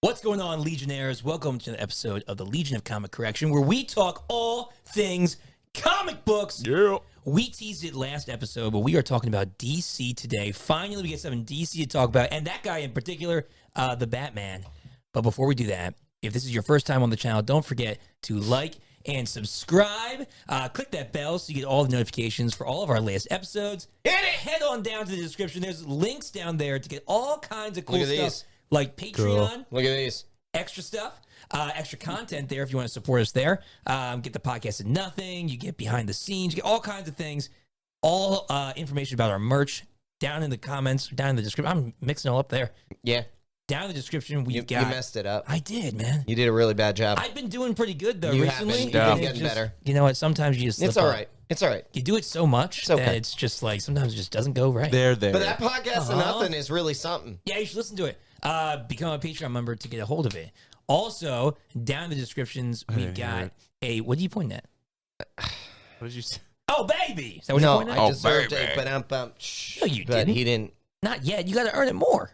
What's going on, Legionnaires? Welcome to an episode of the Legion of Comic Correction, where we talk all things comic books. Yeah. We teased it last episode, but we are talking about DC today. Finally, we get something DC to talk about, and that guy in particular, the Batman. But before we do that, if this is your first time on the channel, don't forget to like and subscribe. Click that bell so you get all the notifications for all of our latest episodes. And head on down to the description. There's links down there to get all kinds of cool stuff. These. Like Patreon. Cool. Look at these. Extra stuff, extra content there if you want to support us there. Get the podcast at nothing. You get behind the scenes. You get all kinds of things. All information about our merch down in the comments, down in the description. I'm mixing it all up there. Yeah. Down in the description, You messed it up. I did, man. You did a really bad job. I've been doing pretty good, though, You recently. have been. You've been getting better. You know what? Sometimes you just slip It's all up. right. It's all right. You do it so much It's okay. that it's just like sometimes it just doesn't go right. There. But that podcast of nothing is really something. Yeah, you should listen to it. Become a Patreon member to get a hold of it. Also, down in the descriptions, we've got a... What are you pointing at? What did you say? Oh, baby! Is that what No, you're pointing at? I deserved baby. it, but No, you but didn't. he didn't. Not yet. You got to earn it more.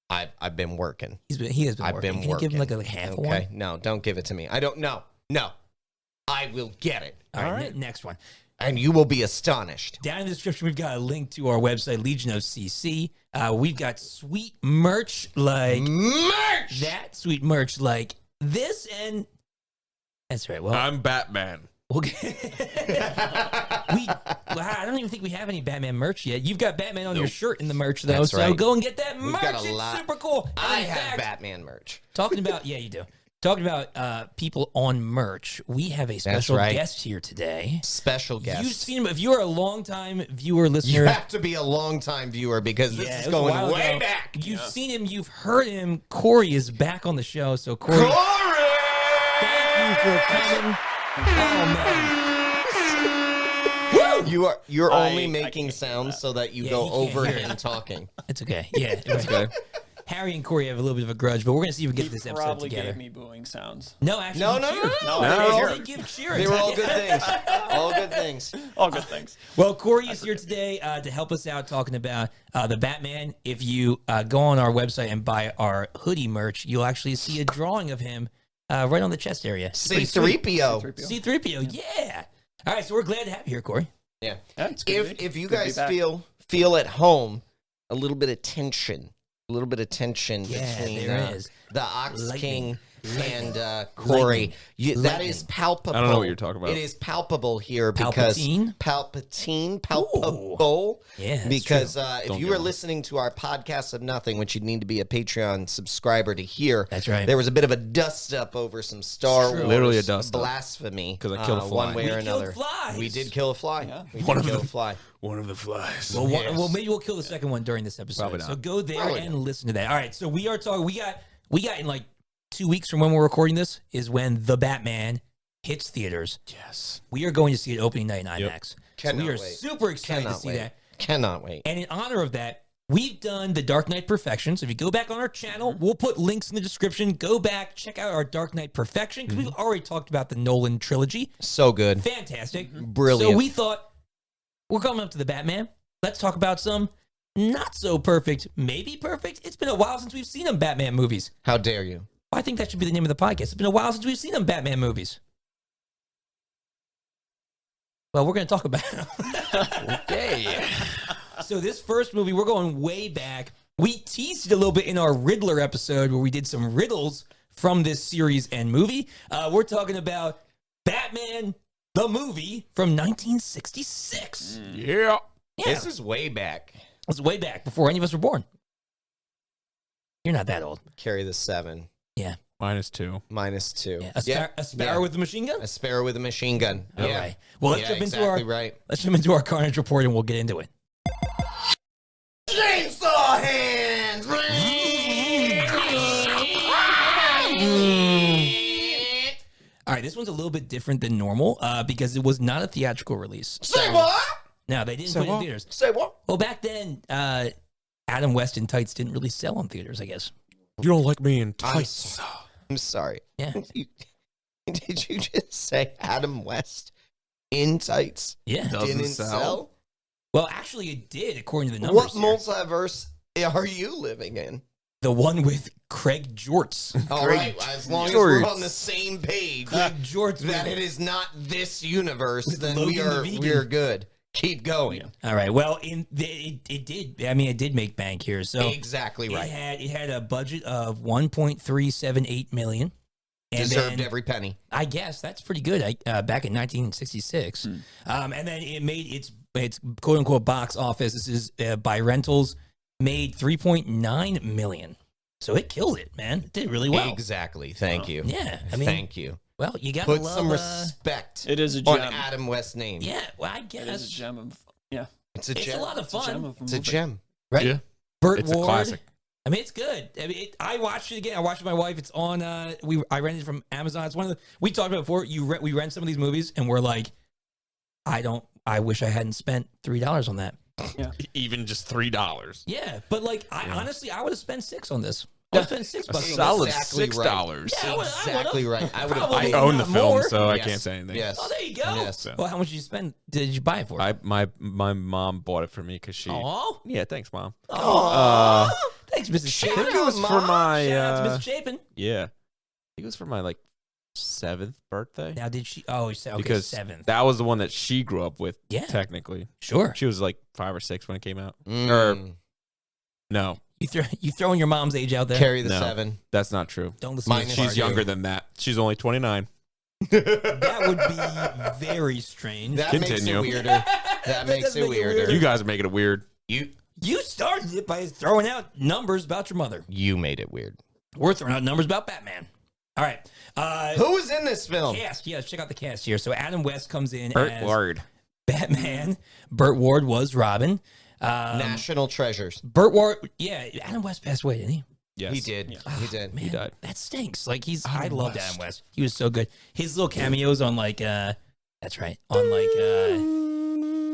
I've been working. He has been I've working. been Can working. you give him like a half one? Okay. No, don't give it to me. I don't know. No. I will get it. All right, next one. And you will be astonished. Down in the description, we've got a link to our website, Legion of CC. We've got sweet merch like Merch! that, sweet merch like this, and that's right. Well, I'm Batman. we'll I don't even think we have any Batman merch yet. You've got Batman on your shirt in the merch, though, That's so right. go and get that We've merch. got a It's lot. super cool. And I in have fact, Batman merch. Talking about, yeah, you do. Talking about people on merch, we have a special right. guest here today. Special guest. You've seen him. If you're a long-time viewer, You listener, have to be a long-time viewer because this yeah, is it was a going while way ago. back. You've seen him. You've heard him. Corey is back on the show. So, Corey, Corey! thank you for coming. Oh, man. You're only I making can't sounds so that you Yeah, go he can't over hear him it. talking. It's okay. Yeah. It's okay. Harry and Corey have a little bit of a grudge, but we're going to see if we can He get this episode probably together. gave me booing sounds. No, actually, No, he no, cheered. no, no. They No. did give cheering. They were all good things. All good things. All good things. Well, Corey is here today to help us out talking about the Batman. If you go on our website and buy our hoodie merch, you'll actually see a drawing of him right on the chest area. It's pretty sweet. C-3PO. C-3PO, yeah. All right, so we're glad to have you here, Corey. Yeah. Yeah, it's good to be- If you good to be guys back. feel at home, a little bit of tension Yeah, between there is. the Ox Lightning. King and Lightning. Corey. That is Lightning. palpable. I don't know what you're talking about. It is palpable here because Palpatine? palpable. Yeah, that's Because true. if Don't you get were me. listening to our podcast of nothing, which you'd need to be a Patreon subscriber to hear, That's right. there was a bit of a dust up over some Star True. Wars Literally a dust up. blasphemy 'Cause I killed a fly. one way We or killed another. flies. We did kill a fly. Yeah. We One did of kill them. a fly. One of the flies. Well, Yes. well, maybe we'll kill the second one during this episode. Probably So not. go there Probably and not. listen to that. All right, so we are talking. We got in like 2 weeks from when we're recording this is when The Batman hits theaters. Yes. We are going to see it opening night in IMAX. So Cannot we are wait. super excited to Cannot see wait. that. Cannot wait. And in honor of that, we've done the Dark Knight Perfection. So if you go back on our channel, we'll put links in the description. Go back, check out our Dark Knight Perfection because we've already talked about the Nolan trilogy. So good. Fantastic. Brilliant. So we thought we're coming up to the Batman. Let's talk about some not so perfect, maybe perfect. It's been a while since we've seen them Batman movies. How dare you? I think that should be the name of the podcast. It's been a while since we've seen them Batman movies. Well, we're going to talk about them. Okay. So this first movie, we're going way back. We teased it a little bit in our Riddler episode where we did some riddles from this series and movie. We're talking about Batman, the movie from 1966. Yeah. Yeah, This is way back. it was way back before any of us were born. You're not that old. Carry the 7. Yeah. -2. -2. Yeah. A sparrow with a machine gun? A sparrow with a machine gun. All yeah. right. Well, let's Yeah, jump into exactly our right. let's jump into our Carnage report and we'll get into it. Chainsaw hands. All right, this one's a little bit different than normal because it was not a theatrical release. Say what? No, they didn't Say put it in what? theaters. Say what? Well, back then, Adam West in tights didn't really sell on theaters, I guess. You don't like me in I'm tights. I'm sorry. Yeah. Did you just say Adam West in tights Yeah. Doesn't didn't sell? sell? Well, actually, it did, according to the numbers. What multiverse are you living in? the one with Craig Jorts. All right, as long as George. we're on the same page Craig Jorts. that it is not this universe, then Logan we the are vegan. good. Keep going. All right. Well, it did. I mean, it did make bank here. So Exactly right. it had a budget of $1.378 million. And Deserved then, every penny. I guess that's pretty good. Back in 1966, and then it made its quote unquote box office. This is by rentals made $3.9 million. So it killed it, man. It did really well. Exactly. Thank you. Yeah. I mean, Thank you. well, you got to Put love. some respect It is a on gem. Adam West's name. Yeah. Well, I It is a guess gem of yeah. It's a it's gem. a lot of It's a gem fun, of a It's a movie. gem. right? Yeah. Burt It's a Ward. classic. I mean, it's good. I mean, I watched it again. I watched it with my wife. It's on. I rented it from Amazon. It's one of the we talked about before. We rent some of these movies, and we're like, I wish I hadn't spent $3 on that. Even just $3. Yeah, but like, honestly, I would have spent $6 on this. I would have spent $6 A on this. solid Exactly $6. Yeah, I would've- Exactly right. I would have. Probably I own the not film, more. so I Yes. can't say anything. Yes. Oh, there you go. Yes. Well, how much did you spend? Did you buy it for? My mom bought it for me because she. Oh, Yeah, thanks, mom. thanks, Mrs. I Chapin. think it was for my. Shout out to Mrs. Chapin. Yeah, I think it was for my 7th birthday. Now, did she? Oh, you said okay, Because 7th. that was the one that she grew up with. Yeah. Technically, Sure. she was 5 or 6 when it came out. Mm. No, You throwing your mom's age out there? Carry the No. 7. that's not true. Don't listen. Minus to She's this. Argue. younger than that. She's only 29. That would be very strange. That makes it Continue. weirder. That makes does it make it weirder. weirder. You guys are making it weird. You started it by throwing out numbers about your mother. You made it weird. We're throwing out numbers about Batman. All right. Who was in this film? Cast. Yeah, let's check out the cast here. So Adam West comes in Burt as Ward. Batman. Burt Ward was Robin. National treasures. Burt Ward. Yeah, Adam West passed away, didn't he? Yes. He did. He did. Man, died. that stinks. Like I Adam loved West. Adam West. He was so good. His little cameos on that's right, on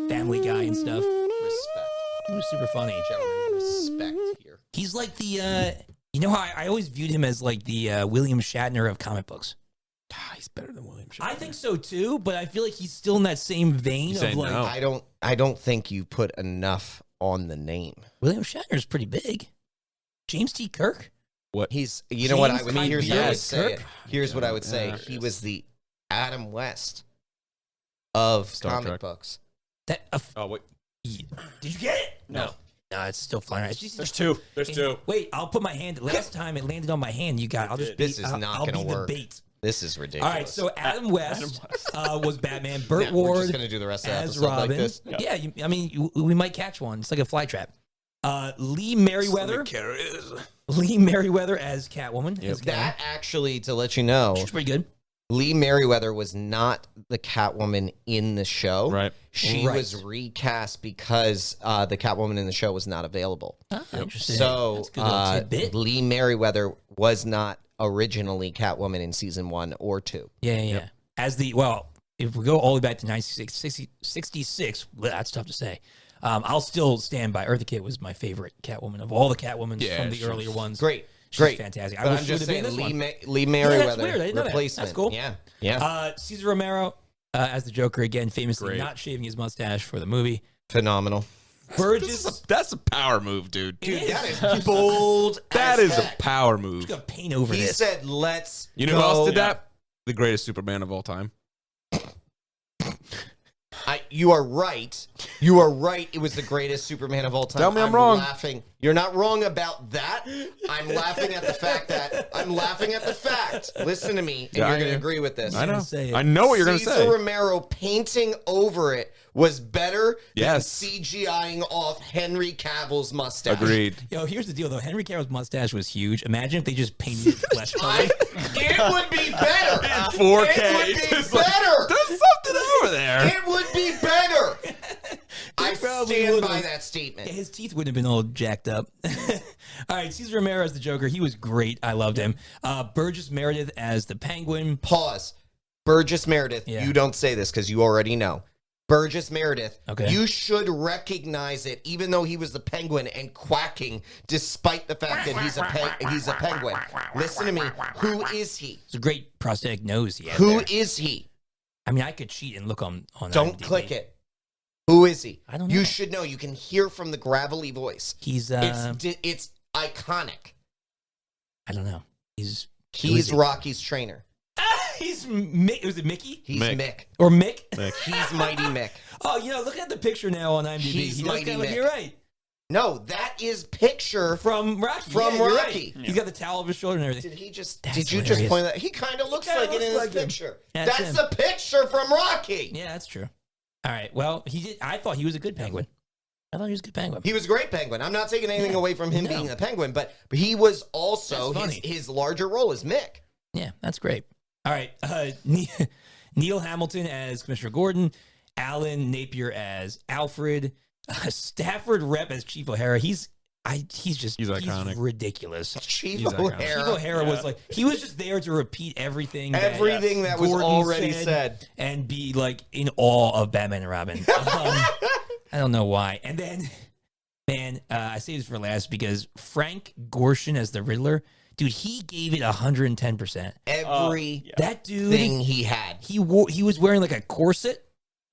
Family Guy and stuff. Respect. He was super funny. Gentlemen, respect here. He's like the you know how I always viewed him as like the William Shatner of comic books. He's better than William Shatner. I think so too, but I feel like he's still in that same vein You of say like no. I don't think you put enough on the name. William Shatner's pretty big. James T. Kirk. What? He's you know what I James would here's how I would Tiberius say it. Kirk? Here's what I would say. Yeah. He was the Adam West of Star comic Trek. books. That Oh wait. did you get it? No, it's still flying around. It's just- There's two. There's two. Wait, I'll put my hand. Last time it landed on my hand, you got. I'll just. This be, is I'll- not I'll gonna be the work. bait. This is ridiculous. All right, so Adam West, was Batman. Burt Yeah, we're Ward just gonna do the rest of the as episode Robin. like this. Yeah, we might catch one. It's like a fly trap. Lee Merriweather. Lee Merriweather as Catwoman. Yep. As Catwoman. That actually, to let you know, She's pretty good. Lee Merriweather was not the Catwoman in the show. Right. She Right. was recast because the Catwoman in the show was not available. Interesting. So That's a good little tidbit. Lee Merriweather was not originally Catwoman in season 1 or 2. Yeah. As if we go all the way back to 1966, that's tough to say. I'll still stand by Eartha Kitt was my favorite Catwoman of all the Catwomans Yeah, from the she earlier was ones. Great. She's Great. fantastic. I But wish I'm she would just have been saying, in this one. Lee Merriweather that's weird. I didn't know that. replacement. That's cool. Yeah. Cesar Romero as the Joker again, famously Great. not shaving his mustache for the movie. Phenomenal. Burgess. That's a power move, dude. Dude, that is bold. That as is a heck. power Just move. gonna paint over He this. said, "Let's." You know who else did that? The greatest Superman of all time. You are right. You are right. It was the greatest Superman of all time. Tell me I'm wrong. Laughing. You're not wrong about that. I'm laughing at the fact that I'm laughing at the fact. Listen to me, and Yeah, you're I going to am. agree with this. I know. gonna say it. I know what you're going to Cesar say. Romero painting over it was better Yes. than CGIing off Henry Cavill's mustache. Agreed. Yo, here's the deal though. Henry Cavill's mustache was huge. Imagine if they just painted it flesh color. It would be better. 4K. It would be It's like, better. There's something over there. It would be better. I probably stand would've. by that statement. His teeth wouldn't have been all jacked up. All right, Cesar Romero as the Joker. He was great. I loved him. Burgess Meredith as the Penguin. Pause. Burgess Meredith, Yeah. you don't say this because you already know. Burgess Meredith, Okay. you should recognize it, even though he was the Penguin and quacking, despite the fact that he's a Penguin. Listen to me. Who is he? It's a great prosthetic nose he had Who there. is he? I mean, I could cheat and look on Don't IMDb. click it. Who is he? I don't know. You should know. You can hear from the gravelly voice. He's It's iconic. I don't know. He's who is he? Rocky's trainer. He's Mick. Was it Mickey He's Mick. or Mick? He's Mighty Mick. Oh, look at the picture now on IMDb. He's He does Mighty kinda look- Mick. You're right. No, that is picture. From Rocky. From Yeah, you're Rocky. right. He's got the towel over his shoulder and everything. Did he just? That's Did you just hilarious. point that? He kind of looks kinda like it in looks his like him. picture. That's That's him. the picture from Rocky. Yeah, that's true. All right. Well, he did. I thought he was a good penguin. I thought he was a good penguin. He was a great penguin. I'm not taking anything away from him No. being a penguin, but he was also That's funny. his larger role is Mick. Yeah, that's great. All right. Neil Hamilton as Commissioner Gordon, Alan Napier as Alfred, Stafford Rep as Chief O'Hara. He's iconic. ridiculous. Chief He's iconic. O'Hara. Chief O'Hara was like, he was just there to repeat everything. Everything that was Gordon already said. and be like in awe of Batman and Robin. I don't know why. And then, man, I say this for last because Frank Gorshin as the Riddler, dude, he gave it 110%. Everything That dude, he had. he was wearing like a corset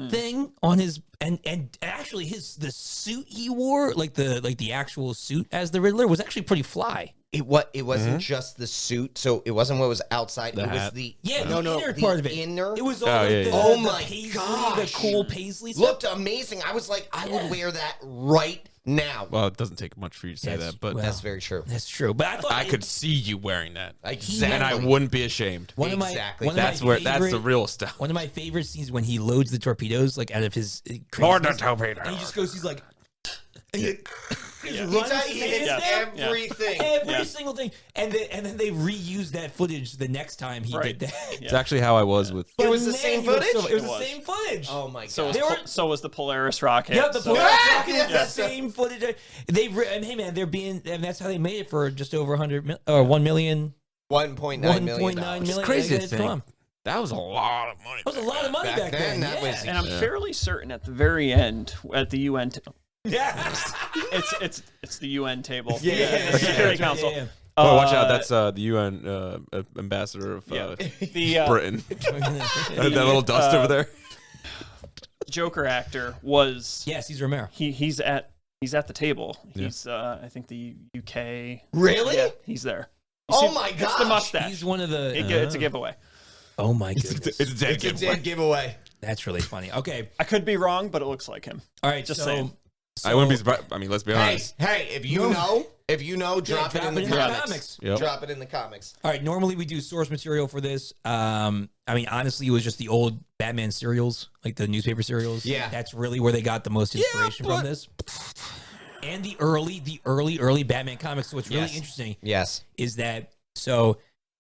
thing on his and actually the suit he wore, like the actual suit as the Riddler, was actually pretty fly. It wasn't just the suit, so it wasn't what was outside. The It was hat. the Inner the part of it. Inner. It was all Oh, like yeah, the, yeah. Oh the my paisley, gosh. the cool paisley stuff. Looked amazing. I was like, I would wear that right now. Well, it doesn't take much for you to say Yes, that, but well, That's very true. That's true, but I thought I could see you wearing that, Exactly. and I wouldn't be ashamed. one of my Exactly. one of That's my where that's the favorite- real stuff. One of my favorite scenes when he loads the torpedoes like out of his craziness, and he just goes, he's like, and he runs He his hits hands down, everything. every single thing, and then they reused that footage the next time he Right. did that. It's actually how I was with. It was the Man, same he was footage? it was It the was. same footage. Oh my god. So was, They were- so was the Polaris rocket. Yeah, the so, Polaris Yeah, rocket is yeah. the same footage. And hey man, they're being, and that's how they made it for just over 1 million. $1.9 million. 1.9 It's million. crazy to It's think. come. That was a lot of money. That was a lot of money back then. That yeah. was And I'm fairly certain at the very end, at the UN, Yes. it's the UN table. Yeah. The Security Council. Yeah. Oh, watch out! That's the UN ambassador of The Britain. that little dust over there. Joker actor was Yeah, Cesar Romero. he's at the table. Yeah. He's I think the UK. Really? Yeah, he's there. You Oh see- my It's the gosh. mustache. He's one of the. It's a giveaway. Oh my goodness. It's a dead It's a giveaway. dead giveaway. That's really funny. Okay. I could be wrong, but it looks like him. All right. Just so, saying. so I wouldn't be surprised. I mean, let's be Hey, honest. if you know, drop it in the comics. Yep. Drop it in the comics. All right. Normally we do source material for this. I mean, honestly, it was just the old Batman serials, like the newspaper serials. Yeah. That's really where they got the most inspiration from this. And the early Batman comics. So what's really Yes. interesting Yes. is that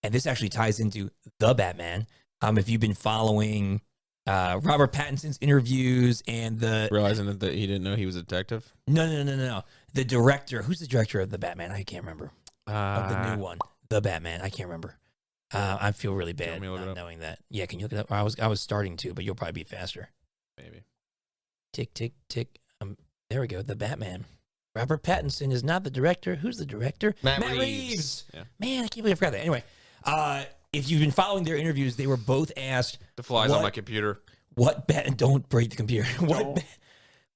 and this actually ties into the Batman. If you've been following Robert Pattinson's interviews and Realizing that he didn't know he was a detective. no, the director, who's the director of the Batman? I can't remember. Of the new one, the Batman. I can't remember. I feel really bad want me to look it not up? knowing that. Yeah, can you look it up? I was starting to, but you'll probably be faster. Maybe. Tick tick tick. There we go. The Batman. Robert Pattinson is not the director. Who's the director? Matt Reeves. Yeah. Man, I can't believe I forgot that. Anyway, if you've been following their interviews, they were both asked The flies on What? my computer. what Bat. Don't break the computer. Don't.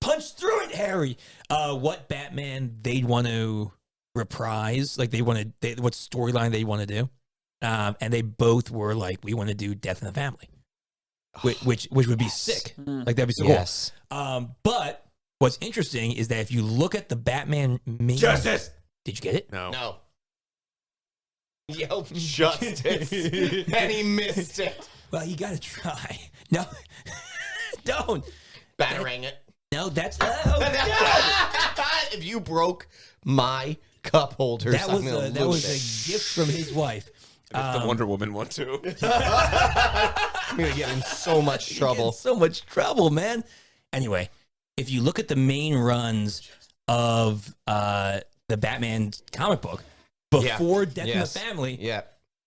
Punch through it, Harry. What Batman they'd want to reprise, like what storyline they want to do, and they both were like, we want to do Death in the Family, which would be sick. Like that'd be so Yes. cool. But what's interesting is that if you look at the Batman main, Justice. did you get it? No. No. Yelled justice, and he missed it. Well, you got to try. No, don't. Batarang it. No, that's oh, God. If you broke my cup holders, that was I'm gonna that was lose a gift from his wife. It's the Wonder Woman one too. it. I'm gonna get in so much You get in trouble. so much trouble, man. Anyway, if you look at the main runs of the Batman comic book before Death in the Yes. Family, Yeah.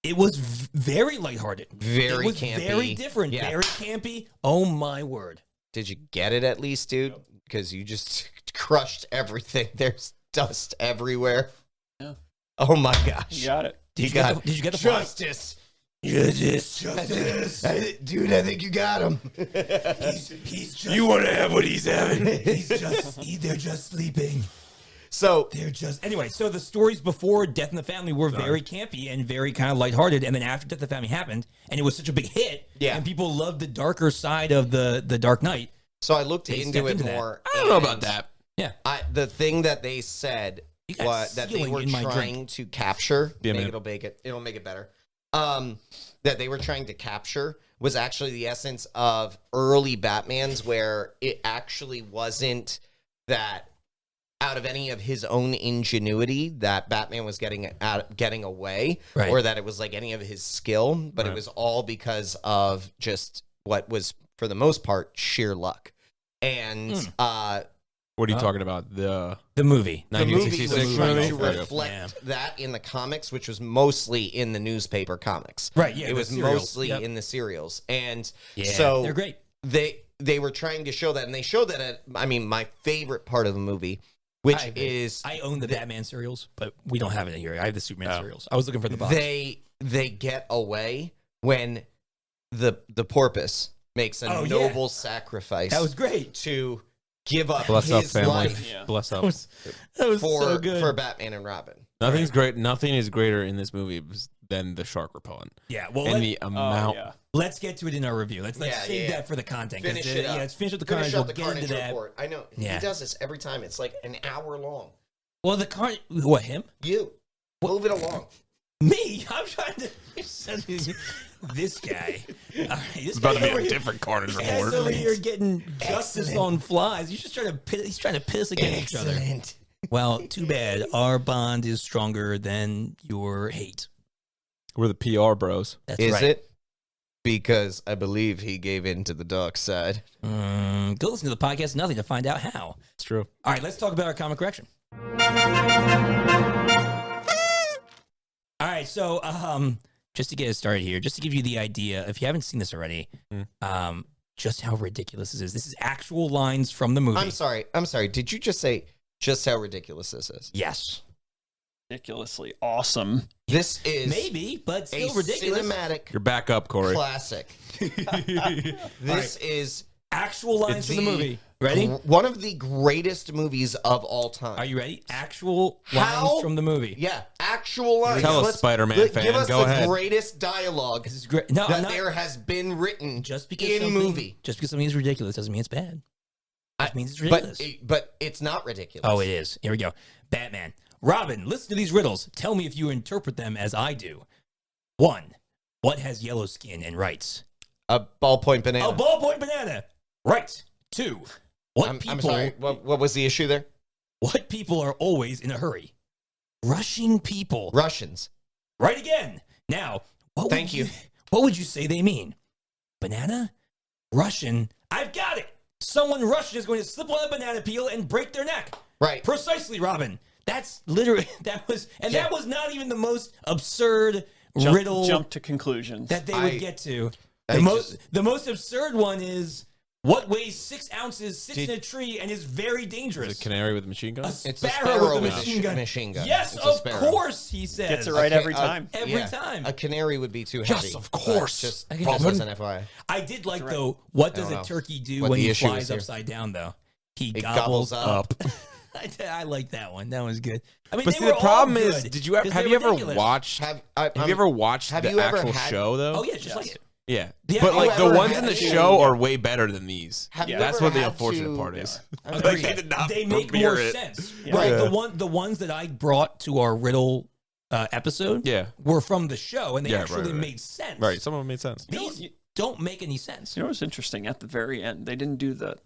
it was very lighthearted. Very it was campy. very different, Yeah. very campy. Oh my word! Did you get it at least, dude? Because you just crushed everything. There's dust everywhere. Yeah. Oh my gosh. You got it. Did you got get the, did you get the plot? Justice. Justice. Dude, I think you got him. He's just, You want to have what he's having? they're just sleeping. So They're just anyway. So the stories before Death in the Family were very campy and very kind of lighthearted, and then after Death in the Family happened, and it was such a big hit, and people loved the darker side of the Dark Knight. So I looked They into stepped it into that. more. I don't know about that. Yeah, The thing that they said You got was that they ceiling were in my trying drink. to capture. Yeah, man. It'll make it better. That they were trying to capture was actually the essence of early Batmans, where it actually wasn't that out of any of his own ingenuity that Batman was getting away, Right. or that it was like any of his skill, but it was all because of just what was, for the most part, sheer luck. And What are you talking about? The movie. the movie was 1966 trying movie? to reflect that in the comics, which was mostly in the newspaper comics. Right, yeah, It the was serials. mostly Yep. in the serials. And Yeah, so they're great. They were trying to show that, and they showed that at, I mean, my favorite part of the movie, which is I own the Batman cereals, but we don't have it here. I have the Superman cereals. I was looking for the box. they get away when the porpoise makes a noble sacrifice. That was great. to give up Bless up, his family. life Yeah. Bless up. That was for so good. for Batman and Robin. Nothing's great. Nothing is greater in this movie than the shark repellent. Yeah, well, And the amount. let's get to it in our review. Let's Yeah, save yeah. that for the content. 'Cause Finish it up. Yeah, let's finish with the Finish carnage. up We'll the get Carnage into that. report. I know Yeah. he does this every time. It's like an hour long. Well, the carnage. What, him? You move it along. Me? I'm trying to. This guy. All right, this About to guy's be over a here. different carnage This guy's report. over here getting justice on flies. He's just trying to pit. He's trying to pit us against each other. Excellent. Well, too bad. Our bond is stronger than your hate. We're the PR bros. That's Is right. it? Because I believe he gave in to the dark side. Go listen to the podcast. Nothing to find out how. It's true. All right, let's talk about our comic correction. All right, so just to get us started here, just to give you the idea, if you haven't seen this already, just how ridiculous this is. This is actual lines from the movie. I'm sorry. Did you just say just how ridiculous this is? Yes, Ridiculously awesome. This is maybe, but a still ridiculous. cinematic You're back up, Corey. classic. This is Actual lines It's from the the- movie. Ready? one of the greatest movies of all time. Are you ready? Actual How? lines from the movie. Yeah, actual lines. Tell us, Let's- Spider-Man fan. Give us Go the ahead. greatest dialogue This is great. No, I'm that not. there has been written Just because in something, movie. just because something is ridiculous doesn't mean it's bad. It just means it's But ridiculous. but it's not ridiculous. Oh, it is. Here we go. Batman. Robin, listen to these riddles. Tell me if you interpret them as I do. 1. What has yellow skin and writes? A ballpoint banana. A ballpoint banana. Right. 2. What I'm people? sorry. What was the issue there? What people are always in a hurry? Rushing people. Russians. Right again. Now, what Thank would you. What would you say they mean? Banana? Russian? I've got it. Someone Russian is going to slip on a banana peel and break their neck. Right. Precisely, Robin. That's literally that was not even the most absurd Jump, riddle jump to conclusions. that they would get to. I The most absurd one is what weighs 6 ounces, sits in a tree, and is very The dangerous. canary with the machine gun? A It's a sparrow sparrow with a with a machine gun. machine gun. Yes, It's a of sparrow. course, he says. Gets it right every time. Every time. A canary would be too Yes, heavy. of course. Just Okay, false but- as an FYI. I did like, though, what does I don't a know turkey do what when the he issue flies is here. upside down, though? He It gobbles gobbles up. I like that one. That was good. I mean, But they see, were the problem all is, good, have 'cause you they're ever ridiculous. watched? Have Have you ever watched have the you ever actual had- show though? Oh, yeah, just like it. Yeah. Yeah, But oh, like the ever ones had in the to- show are way better than these. Have you That's ever what the had unfortunate to- part is. Agreed. Like, they did not They make premiere more it. sense. Yeah. Right. Yeah. The ones that I brought to our riddle episode Yeah. were from the show, and they Yeah, right, actually right. made sense. Right. Some of them made sense. These don't make any sense. You know what's interesting? At the very end, they didn't do the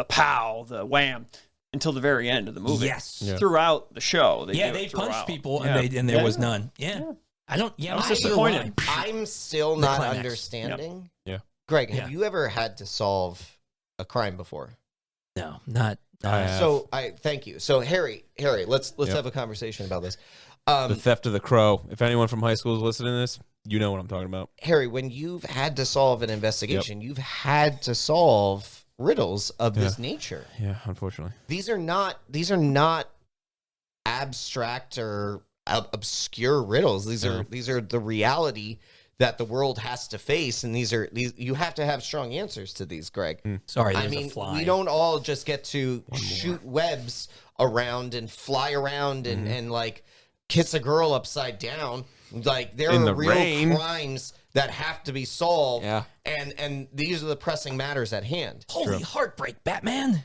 pow, the wham, until the very end of the movie. Yes. Yeah. Throughout the show, Yeah, do they it punched throughout. people, Yeah. and there was Yeah. none. Yeah. Yeah. I don't. Yeah, I was I'm not sure disappointed. why. I'm still The not climax. understanding. Yeah. Greg, Yeah. have you ever had to solve a crime before? No, not. I have. So I thank you. So Harry, let's Yep. have a conversation about this. The theft of the crow. If anyone from high school is listening to this, you know what I'm talking about. Harry, when you've had to solve an investigation, you've had to solve riddles of this nature. Yeah, unfortunately. These are not abstract or obscure riddles. These are the reality that the world has to face, and these you have to have strong answers to these, Greg. Sorry, I there's mean, a fly. we don't all just get to shoot webs around and fly around and like kiss a girl upside down. Like there In are the real rain. crimes that have to be solved. Yeah. And these are the pressing matters at hand. Holy heartbreak, Batman.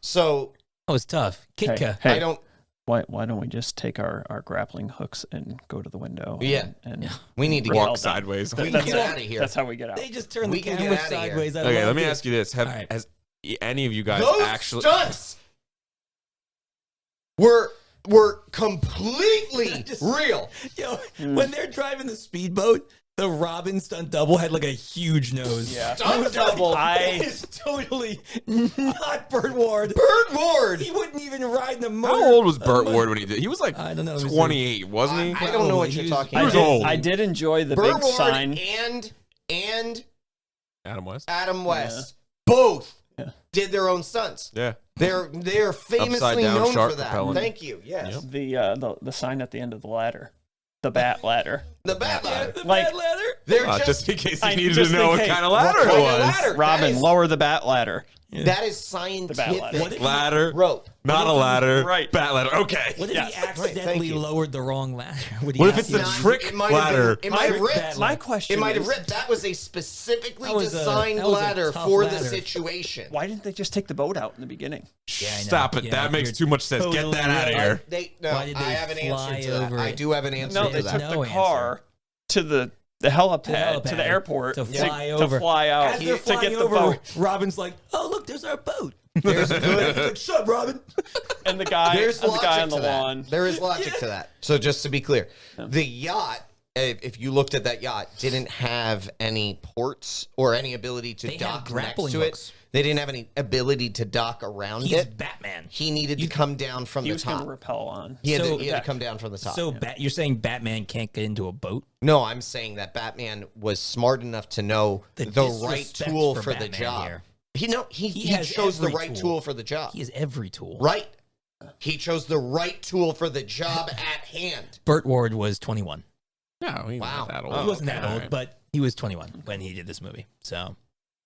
So That was tough. Kitka. Hey, I don't. why don't we just take our grappling hooks and go to the window? Yeah. and We need to repel Walk them? sideways. We can That's get it. out of here. That's how we get out. They just turned We the can camera get outta here. sideways. I Okay, love let me it. ask you this: All right. has any of you guys Those actually? stunts were completely Just- real. Yo, when they're driving the speedboat, the Robin stunt double had like a huge nose. Yeah. Stunt double. That is totally not Burt Ward. Burt Ward. He wouldn't even ride the motor. How old was Burt Ward when he did? He was like I don't know. Let me see. 28, wasn't he? I don't know what He you're was- talking I was about. old. I did enjoy the Burt big Ward sign. and Adam West. Adam West both Yeah. did their own stunts. Yeah. They're famously down known shark for that. propellant. Thank you. Yes. Yep. The sign at the end of the ladder, the bat ladder. The bat ladder. The Like- bad ladder. They're Just in case I- you needed just to know in what case. kind of ladder What it kind of was. ladder? Robin, That is- lower the bat ladder. That is bat ladder. scientific. What if Ladder, Rope. not a ladder. Right. Bat ladder. Okay. What if Yeah. he Thank accidentally you. lowered the wrong ladder? Would he What if have it's the to- Nah, trick it might have been- ladder? It might have Trick ripped. bad My question It might have is, ripped. That was a specifically That was a- designed that was a ladder tough for the ladder. situation. why didn't they just take the boat out in the beginning? Yeah, I know. Stop it. Yeah, that makes you're too much sense. Get totally that out of right. here. Why did I they have an fly answer to that. over I it? do have an answer No, to they that. took No the car to the helipad, to the helipad airport to fly over. to fly out As they're to flying get the over, boat. Robin's like, "Oh, look, there's our boat." There's a good. He's like, "Shut up, Robin." And the guy, There's and the guy logic on the to that. lawn. There is logic to that. So just to be clear, the yacht, if you looked at that yacht, didn't have any ports or any ability to They had dock next grappling to hooks. it. They didn't have any ability to dock around He's it. Batman. He needed to come down from He the was going top. to repel on. He had, So- to, he had to come down from the top. So you're saying Batman can't get into a boat? No, I'm saying that Batman was smart enough to know The the right disrespect tool for for the Batman job. here. He has chose the every right tool. tool for the job. He has every tool. Right. He chose the right tool for the job at hand. Burt Ward was 21. No, he Wow. wasn't that old. Oh, He wasn't okay, that old, Alright. but he was 21 when he did this movie. So,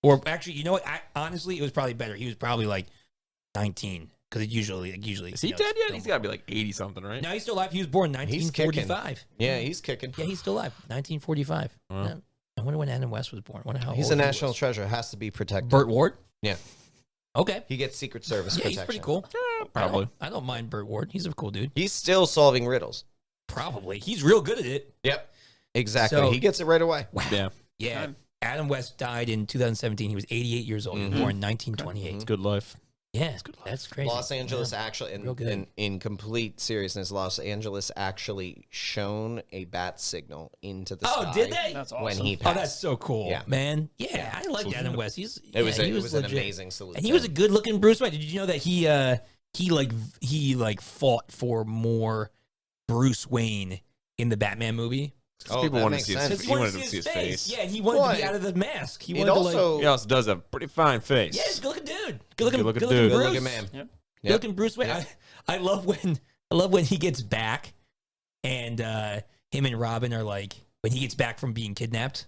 or actually, you know what? Honestly, it was probably better. He was probably like 19 because usually. Is he dead yet? He's got to be like 80 something, right? No, he's still alive. He was born in He's kicking. 1945. Yeah, he's kicking. Yeah, he's still alive. 1945. Wow. Yeah. I wonder when Adam West was born. I wonder how He's old a he national was. treasure. Has to be protected. Burt Ward. Yeah. Okay. He gets Secret Service Yeah, protection. he's pretty cool. Probably. I don't mind Burt Ward. He's a cool dude. He's still solving riddles. Probably. He's real good at it. Yep. Exactly. So- He gets it right away. Wow. Yeah. Yeah. Time. Adam West died in 2017. He was 88 years old. He was born in 1928. It's good life. Yeah, that's crazy. Los Angeles Yeah. actually, Real good. in complete seriousness, Los Angeles actually shone a bat signal into the sky. Oh, did they? That's awesome. When he Oh, passed. that's so cool, Yeah. man. Yeah, I like Adam West. He it was an an amazing salute. and he to was a him. good-looking Bruce Wayne. Did you know that he fought for more Bruce Wayne in the Batman movie? Because Oh, people that wanted to makes see his, sense. he wanted to see his face. Yeah, and he wanted to be Well, out of the mask. He It wanted to also, He also does have a pretty fine face. yeah, he's a good-looking dude. Good-looking Good-looking good-looking dude. Bruce. good-looking man. Yep. Good-looking Bruce Wayne. Yep. I love when he gets back, and him and Robin are like when he gets back from being kidnapped.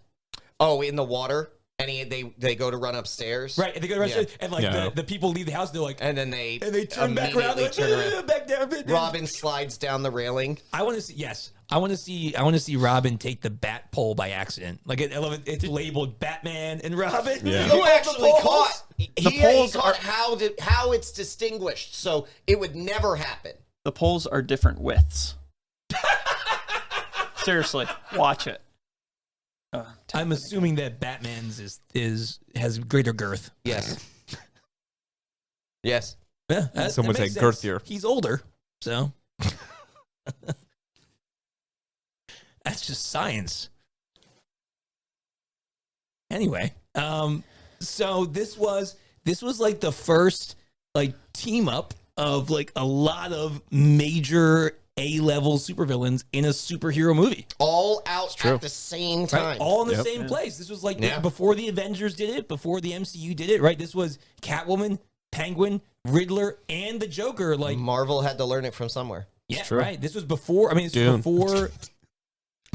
Oh, in the water, and they go to run upstairs, Right, and they go to the restaurant, and like Yeah. the people leave the house. They're like, And then they turn back around. They're like, turn around. back down. Robin slides down the railing. I want to see. Yes, I want to see Robin take the bat pole by accident. Like I love it. It's labeled Batman and Robin. Yeah. You actually caught. He poles caught how it's distinguished, so it would never happen. The poles are different widths. Seriously, watch it. I'm assuming that Batman's has greater girth. Yes. Yes. Yeah, Some would that makes say sense. girthier. He's older, so that's just science. Anyway, so this was like the first like team up of like a lot of major A-level supervillains in a superhero movie. All out true. at the same Right? time. All in the Yep. same place. This was like Yeah. before the Avengers did it, before the MCU did it, right? This was Catwoman, Penguin, Riddler, and the Joker. Like, Marvel had to learn it from somewhere. yeah, true. right. This was before. I mean, this Dune. was before.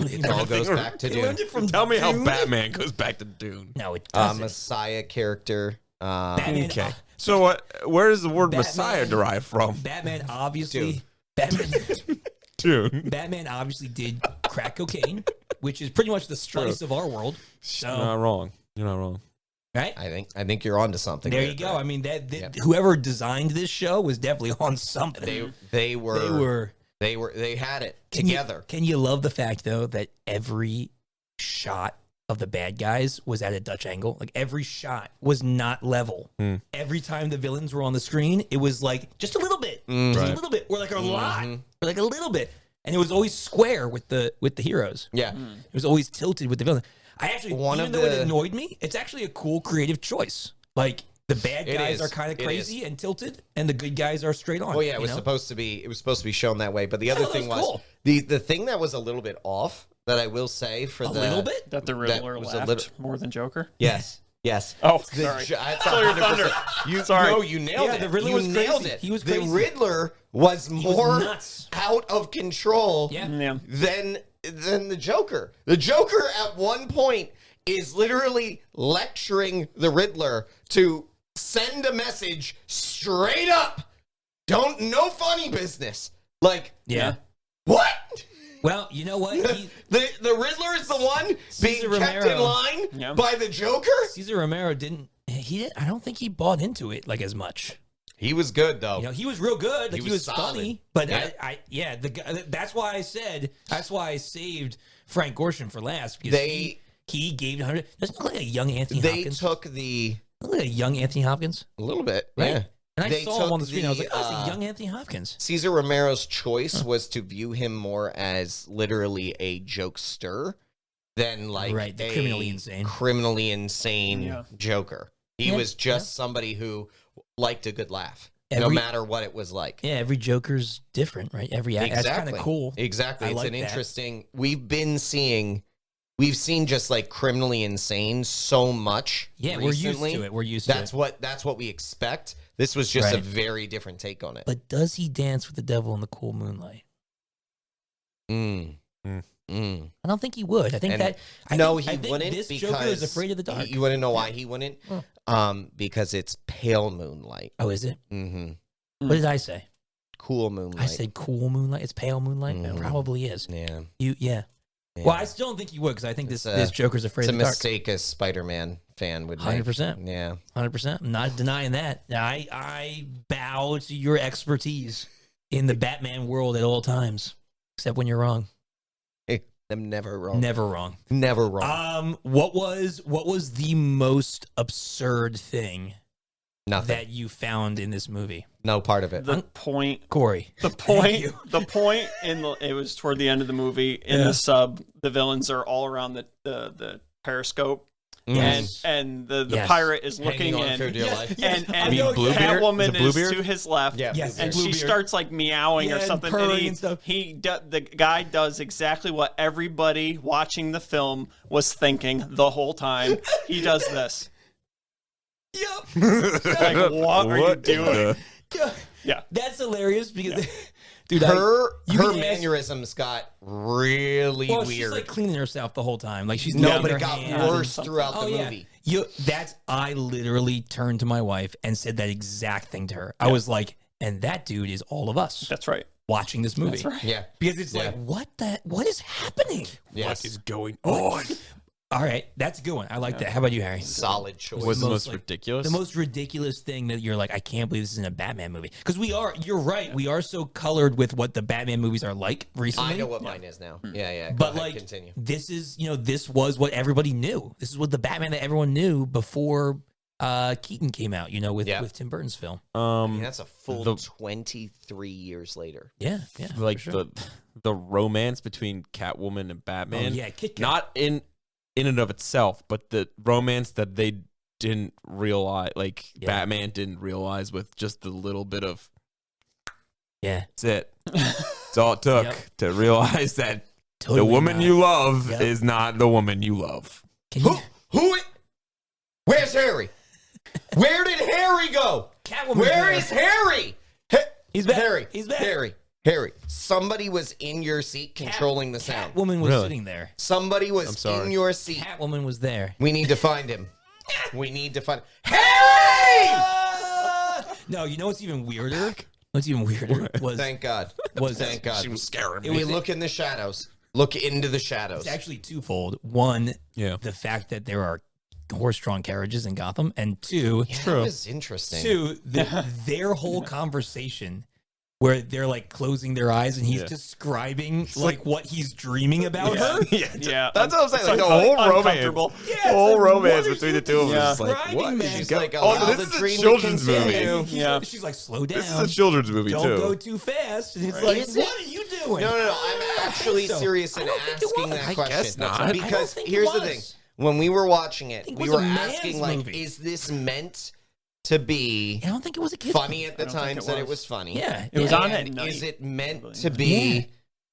It all goes back to He Dune. learned it from Tell me how Dune? Batman goes back to Dune. No, it doesn't. Messiah character. Batman, Okay. So where does the word Batman- Messiah derive from? Batman obviously. Dune. Batman. Dune. Batman obviously did crack cocaine, which is pretty much the spice of our world. You're not wrong. You're not wrong. Right? I think you're onto something. There you go. Brett. I mean, that Yep. whoever designed this show was definitely on something. They had it Can you- together. Can you love the fact though that every shot of the bad guys was at a Dutch angle? Like every shot was not level. Every time the villains were on the screen, it was like just a little bit, just a Right. little bit, or like a lot, or like a little bit, and it was always square with the heroes. Yeah. It was always tilted with the villain. I actually, One even of though it the- annoyed me, it's actually a cool creative choice. Like the bad It guys is. are kind of It crazy and tilted, and the good guys are straight on. Well, yeah, it you was know? supposed to be. It was supposed to be shown that way. But the other that thing was was cool. the thing that was a little bit off. That I will say for a the little bit. That the Riddler was a laughed little- more than Joker. Yes. Yes. Oh, The sorry. That's Stole your 100%. thunder. You, Sorry. No, you nailed Yeah, it. the Riddler you was nailed crazy. it. He was The crazy. Riddler was more nuts. out of control Yeah. Yeah. than the Joker. The Joker at one point is literally lecturing the Riddler to send a message straight up. No funny business. Like, Yeah. what? Well, you know what? The Riddler is the one being Cesar kept in Romero. line Yeah. by the Joker? Caesar Romero didn't. I don't think he bought into it like as much. He was good, though. You know, he was real good. Like He he was was solid. funny. But Yeah. the guy, that's why I said. That's why I saved Frank Gorshin for last because he gave 100. Doesn't it look like a young Anthony They Hopkins. took the... Look like a young Anthony Hopkins, A little bit, right? yeah. And I They saw him on the took screen. I was like, the, oh, it's a young Anthony Hopkins. Cesar Romero's choice was to view him more as literally a jokester than like Right, the a criminally insane. Yeah. Joker. He Yeah, was just somebody who liked a good laugh, no Every- matter what it was like. Yeah, every Joker's different, right? Every that's kind of cool. Exactly. I It's like an that. interesting. We've seen just like criminally insane so much. Yeah, recently. we're used That's to it. what we expect. This was just a Right. very different take on it. But does he dance with the devil in the cool moonlight? Mm. Mm. Mm. I don't think he would. I think And that. I no, think, I he think wouldn't This because Joker is afraid of the dark. You want to know why he wouldn't? Because it's pale moonlight. Oh, is it? Mm-hmm. What did I say? Cool moonlight. I said cool moonlight. It's pale moonlight. It Mhm. probably is. yeah. Yeah. Yeah. Well, I still don't think he would because I think It's this Joker's afraid It's a of the dark. mistake a Spider-Man fan would make. 100%. Yeah. 100%. I'm not denying that. I bow to your expertise in the Batman world at all times, except when you're wrong. I'm never wrong. Never wrong. Never wrong. What was the most absurd thing Nothing. that you found in this movie, No part of it. The point. Corey? The Thank point. you. The point in the. It was toward the end of the movie. In the sub, the villains are all around the periscope, Yes. and the Yes. pirate is Hanging looking on in. for dear life. And I know Bluebeard? Catwoman Is it is Bluebeard? to his left. Yeah, Yes, And Bluebeard. she starts like meowing Yeah, or and something. purring he, and stuff. the guy does exactly what everybody watching the film was thinking the whole time. He does this. Yep. Like, what are you doing? the- Yeah. That's hilarious because, dude, her you her can ask- mannerisms got really well, she's weird. like cleaning herself the whole time. Like she's No, licking but her it got hands and worse something. throughout Oh, the yeah. movie. I literally turned to my wife and said that exact thing to her. I was like, and that dude is all of us That's right. watching this movie. That's right. Yeah. Because it's Yeah. like, what is happening? Yes. What is going on? All right, that's a good one. I like that. How about you, Harry? Solid choice. What's the most, most like, ridiculous? The most ridiculous thing that you're like, I can't believe this is in a Batman movie. Because you're right. We are so colored with what the Batman movies are like recently. I know what mine is now. Yeah. Go But ahead, like, continue. this is, this was what everybody knew. This is what the Batman that everyone knew before Keaton came out, with Tim Burton's film. I mean, that's a full the- 23 years later. Yeah. like for sure. the romance between Catwoman and Batman. Oh, yeah, Kit Kat. Not in and of itself, but the romance that they didn't realize, Batman didn't realize with just the little bit of. Yeah. That's it. That's all it took Yep. to realize that Totally the woman not. you love Yep. is not the woman you love. Can you, Where's Harry? Where did Harry go? Catwoman. Where is Harry? He's back. Harry. He's back. Harry. Harry, somebody was in your seat controlling the sound. Catwoman was Really? sitting there. Somebody I'm was sorry. in your seat. Catwoman was there. We need to find him. We need to find Harry! No, you know what's even weirder? What's even weirder was Thank God. Thank God. She was scaring me. We look in the shadows. Look into the shadows. it's actually twofold. One, Yeah. the fact that there are horse-drawn carriages in Gotham, and two, Yeah, that was interesting. their whole conversation where they're like closing their eyes and he's describing like what he's dreaming about her. Yeah, That's what I'm saying. It's Like the whole romance, uncomfortable. Yeah, the whole it's like, romance what are between you the two of them Yeah. is just like, describing, what? man? She's like, oh, allow this the is a dream to children's continue. movie. Yeah. She's like, slow down. This is a children's movie Don't too. go too fast. And he's Right. like, Is it? what are you doing? No. I'm actually So, serious I in don't think it asking was. that I question. guess not. I don't Because think it here's the was. thing. When we were watching it, think it we was were a man's asking, like, movie. is this meant to be I don't think it was a kid. funny at the I don't think times it that it was. was funny? Yeah, It was yeah. on at And night. is it meant to Yeah. be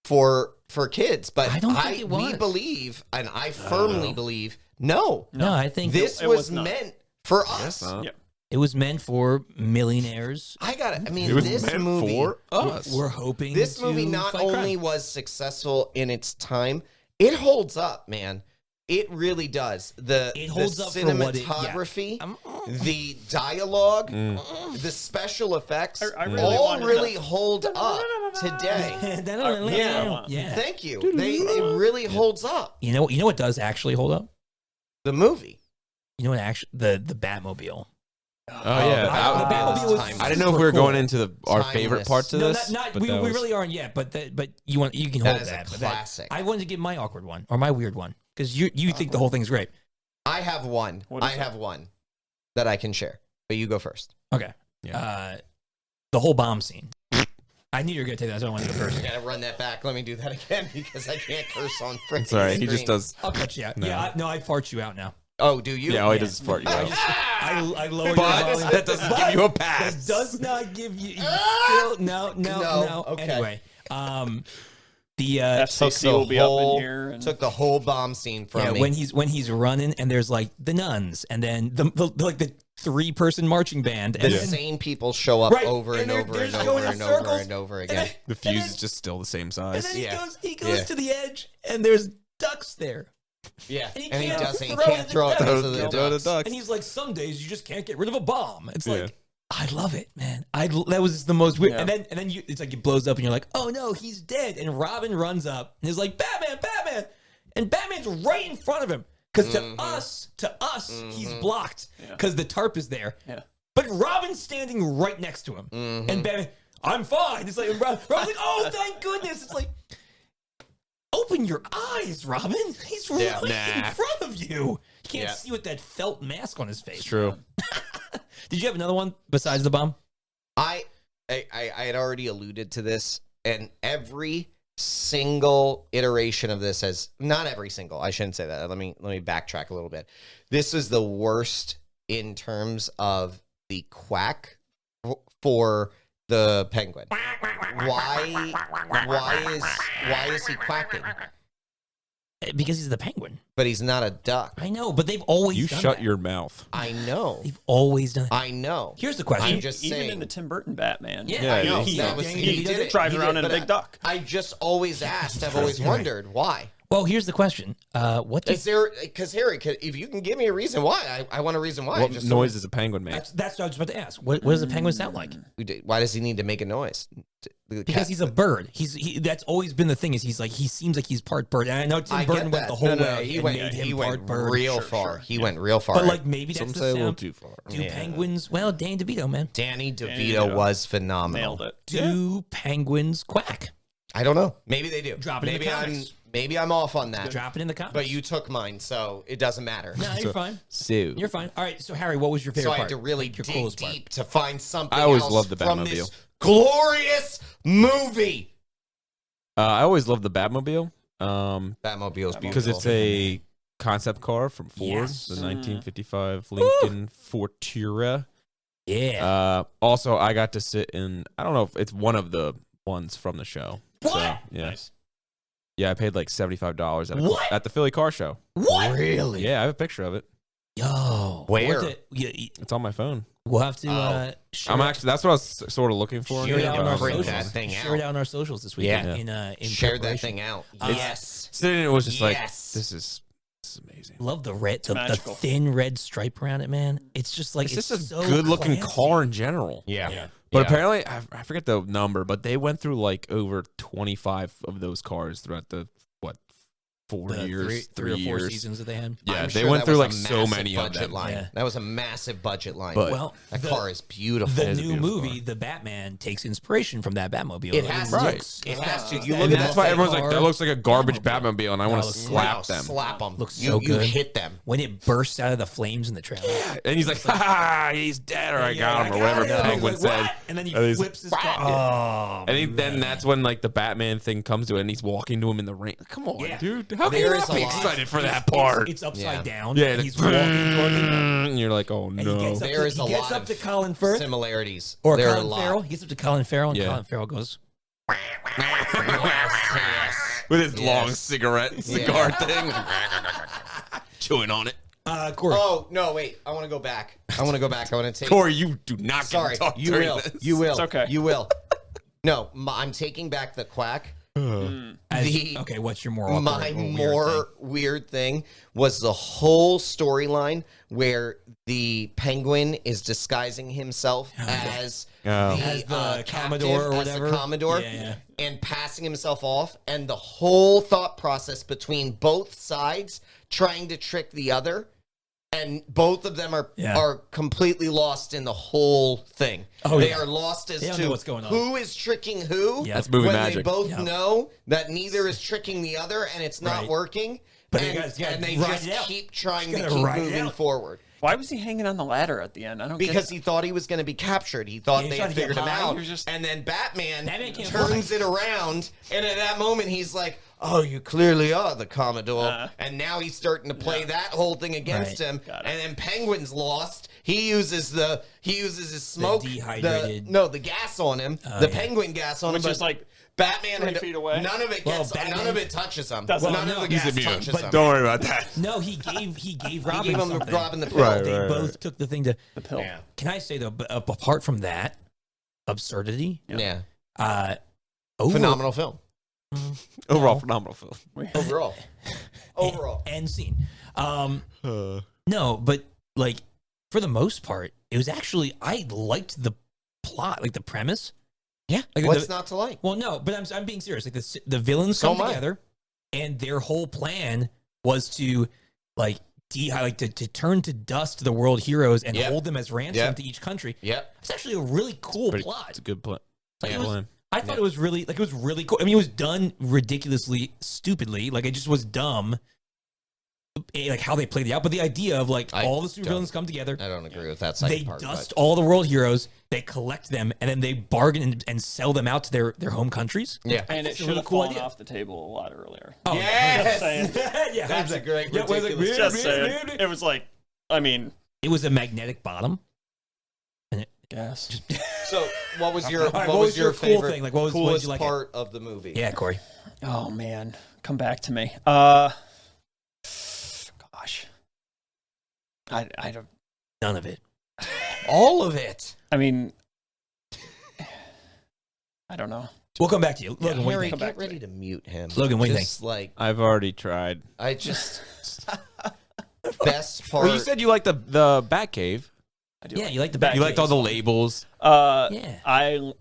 for kids? But I don't think it was. we believe, and I firmly believe, no. No, I think This it was was not. meant for Guess us. not. Yeah. it was meant for millionaires. I mean, It was this meant movie. for us. We're hoping This movie to not fight only crime. was successful in its time, it holds up, man. It really does. It holds the up for what it- yeah. cinematography, I'm- the dialogue, the special effects, I really all wanted really to- hold up today. yeah. Thank you. It really holds up. You know what does actually hold up? The movie. You know what actually the Batmobile. Oh yeah, the Batmobile was timeless. I didn't know if we super were going cool. into our Timeless. favorite parts of No, this. not but we that was- really aren't yet. But you can That hold is a that. But classic. I wanted to give my awkward one or my weird one because you think the whole thing's great. I have one. What is I it? have one that I can share. But you go first. Okay. Yeah. The whole bomb scene. I knew you were gonna take that, so I wanted to go I first. gotta run that back. Let me do that again because I can't curse on freaking Sorry, he screen. just does. I'll cut you out. No. Yeah, I fart you out now. Oh, do you? Yeah, all he Yeah. does is fart you I, out. just, I lower your But volume. that doesn't give you a pass. That does not give you. Still, no. No, okay. Anyway, the FCC will be up in here. And Took the whole bomb scene from yeah, me. when he's running and there's like the nuns and then the like the 3-person marching band the and then, same people show up Right, over and and they're over just and going over in and over circles. and over and again. then- The and fuse then- is just still the same and size. then Yeah. he goes Yeah. to the edge and there's ducks there. Yeah, And he and he can't doesn't. He throw can't it throw it in the because of ducks. the Throw the ducks. ducks. And he's like, some days you just can't get rid of a bomb. It's like, Yeah. I love it, man. That was the most weird. Yeah. And then it's like it blows up, and you're like, oh no, he's dead. And Robin runs up and is like, Batman, and Batman's right in front of him because to us, he's blocked because the tarp is there. Yeah. But Robin's standing right next to him, and Batman, I'm fine. It's like Robin's like, oh, thank goodness. It's like, open your eyes, Robin. He's right Yeah. in front of you. You can't Yeah. see with that felt mask on his face. It's true. Did you have another one besides the bomb? I had already alluded to this, and every single iteration of this has not every single. I shouldn't say that. Let me backtrack a little bit. This is the worst in terms of the quack for the penguin. Why is he quacking? Because he's the penguin. But he's not a duck. I know, but they've always You done shut that. your mouth. I know. They've always done. I know. Here's the question. I'm just even saying. in the Tim Burton Batman. Yeah, Yeah, I know. he- That was, he he did did it. it. Drives He around did, in a but big duck. I just always asked. I've always You're right. wondered why. Well, here's the question. What Is does there? Because Harry, if you can give me a reason why, I want a reason why. What Just noise does a penguin make? that's what I was about to ask. What does a penguin sound like? Why does he need to make a noise? Because he's a bird. That's always been the thing. Is he seems like he's part bird. And I know Tim I Burton get went that. the whole No, way. he and went. made He him went part bird. real far. He went real far. But like maybe that's Some the say a little sound. too far. Do Yeah. penguins? Well, Danny DeVito, man. Danny DeVito DeVito. was phenomenal. Nailed it. Do penguins quack? I don't know. Maybe they do. Drop it in the maybe I'm comments. maybe I'm off on that. Drop it in the comments. But you took mine, so it doesn't matter. No, you're fine. So You're fine. All right. So Harry, what was your favorite So I part? had to really Like, your dig coolest part. deep to find something I always else loved the from Batmobile. this glorious movie. I always loved the Batmobile. Batmobile's beautiful. Because it's a concept car from Ford, Yes. the 1955 Lincoln Fortuna. Yeah. Also, I got to sit in. I don't know if it's one of the ones from the show. What? So, yeah, Nice. yeah. I paid like $75 What? at the Philly Car Show. What? Really? Yeah, I have a picture of it. Yo. Where? What the- yeah, It's on my phone. We'll have to. I'm actually. That's what I was sort of looking for. share it out on our Print socials. that thing Share it out. out on our socials this week. Yeah. In Share that preparation. thing out. It's- Yes. Sitting, it was just like Yes. this is amazing. Love the red, the magical. thin red stripe around it, man. It's just like It's just a so good-looking classy. car in general. Yeah. But Yeah. apparently, I forget the number, but they went through like over 25 of those cars throughout the 4 The years, three or 4 years. seasons that they had. Yeah, I'm they sure went that through was like a so massive many of budget them. line. Yeah. That was a massive budget line. But- Well, that the- car is beautiful. The is a new beautiful movie, The Batman, takes inspiration from that Batmobile. It has to. looks- It has to. You And look And at that's that why thing. everyone's like, that looks like a garbage Batmobile. Batmobile, and I No, want it to looks slap them. Slap them. Looks you, so you good. hit them. when it bursts out of the flames in the trailer. And he's like, ha, he's dead, or I got him, or whatever Yeah, Penguin he's like, said. "What?" And then he And he's flips his like, car. Oh, And then that's when like the Batman thing comes to it, and he's walking to him in the rain. Come on, Yeah. dude. How can There you is not be a lot. excited for that It's- part? It's upside Yeah. down. Yeah, and it's he's walking toward him. and you're like, oh And he no. gets up, There is he a gets lot up of to Colin Firth similarities. or there are a Colin lot. Farrell. He gets up to Colin Farrell, and Yeah. Colin Farrell goes, Yes. With his long Yes. cigar thing, chewing on it. Corey. Oh no! Wait, I want to go back. I want to take. Corey, you do not get Sorry, to talk you during will. this. You will. It's okay. You will. No, I'm taking back the quack. Okay, what's your more awkward My or weird more thing? weird thing was the whole storyline where the Penguin is disguising himself as As the captive, Commodore or as whatever. the Commodore, Yeah. and passing himself off, and the whole thought process between both sides trying to trick the other. And both of them are completely lost in the whole thing. Oh, they yeah. are lost as They don't to know what's going on. who is tricking who. Yeah. That's movie when magic. they both Yep. know that neither is tricking the other and it's not Right. working. But and, you guys gotta and they ride just it out. keep trying Just to gotta keep ride it moving out. forward. Why was he hanging on the ladder at the end? I don't Because get he thought he was going to be captured. He thought Yeah, he's they trying had to get figured him high. out. He was just- And then Batman can't turns it around. And at that moment, he's like, oh, you clearly are the Commodore. And now he's starting to play that whole thing against Right. him. Got it. And then Penguin's lost. He uses his smoke. dehydrated- the gas on him. The Penguin gas on Which him. is but like Batman 3 had, feet away. None of it Well, gets. Batman- none of it touches him. Doesn't- None Well, of the no, gas He's immune. touches him. Don't worry about that. No, he gave Robin He gave him something. Robin the pill. Right, They right. both took the thing to. the pill. Yeah. Can I say though, but apart from that absurdity, Yeah. over, Phenomenal film. Overall, phenomenal film. Overall. Overall. end scene. No, but like for the most part, it was actually I liked the plot, like the premise. Yeah. Like What's the- not to like? Well, no, but I'm being serious. Like the villains So come am I. together, and their whole plan was to like to turn to dust the world heroes and Yep. hold them as ransom Yep. to each country. Yep. It's actually a really cool It's plot. a good plan. Like, Good it was- plan. I thought it was really cool. I mean, it was done ridiculously stupidly. Like it just was dumb. Like how they played it out, but the idea of like I all the don't- supervillains come together, I don't agree with that they second part. dust all the world heroes, they collect them, and then they bargain and sell them out to their home countries. Yeah. And it That's a should really have cool fallen idea. off the table a lot earlier. Oh, Yes! yeah, That's a great Yeah, well, ridiculous- like, Just saying. It was like, I mean, It was a magnetic bottom. yes. So, what was your All right, what was your cool favorite thing? Like, what did coolest you like? part of the movie? Yeah, Corey. Oh man, come back to me. Gosh, I don't. None of it. All of it. I mean, I don't know. We'll come back to you, Logan. What do you Harry, think? get ready to mute him. Logan, what do you Just, like, I've already tried. I just best part. Well, you said you liked the Batcave. I do Yeah, you like the Back back. You liked all the labels. Yeah.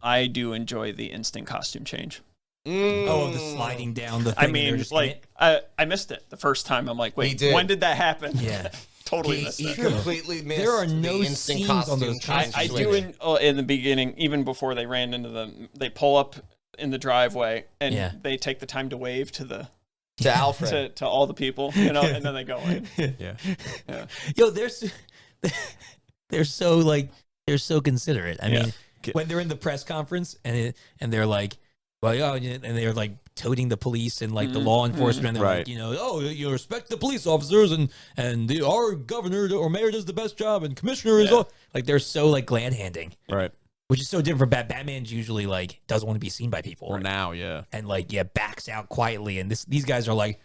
I do enjoy the instant costume change. Oh, the sliding down the thing. I and they're mean, just in like I missed it the first time. I'm like, He wait, did. when did that happen? it. Yeah. Totally He, missed he it. completely missed. There are the no instant scenes on costume those change I costumes. do in the beginning, even before they ran into they pull up in the driveway and Yeah. they take the time to wave to the to Alfred. to all the people, you know, and then they go in. Yeah. Yeah. Yo, they're so considerate. I mean, when they're in the press conference and they're like, well, yeah, and they're like toting the police and like the law enforcement, and they're like, Right. you know, oh, you respect the police officers and our governor or mayor does the best job and commissioner is all like they're so like glad handing, Right. which is so different from Batman's usually like doesn't want to be seen by people Well, now, yeah. and like backs out quietly, and these guys are like,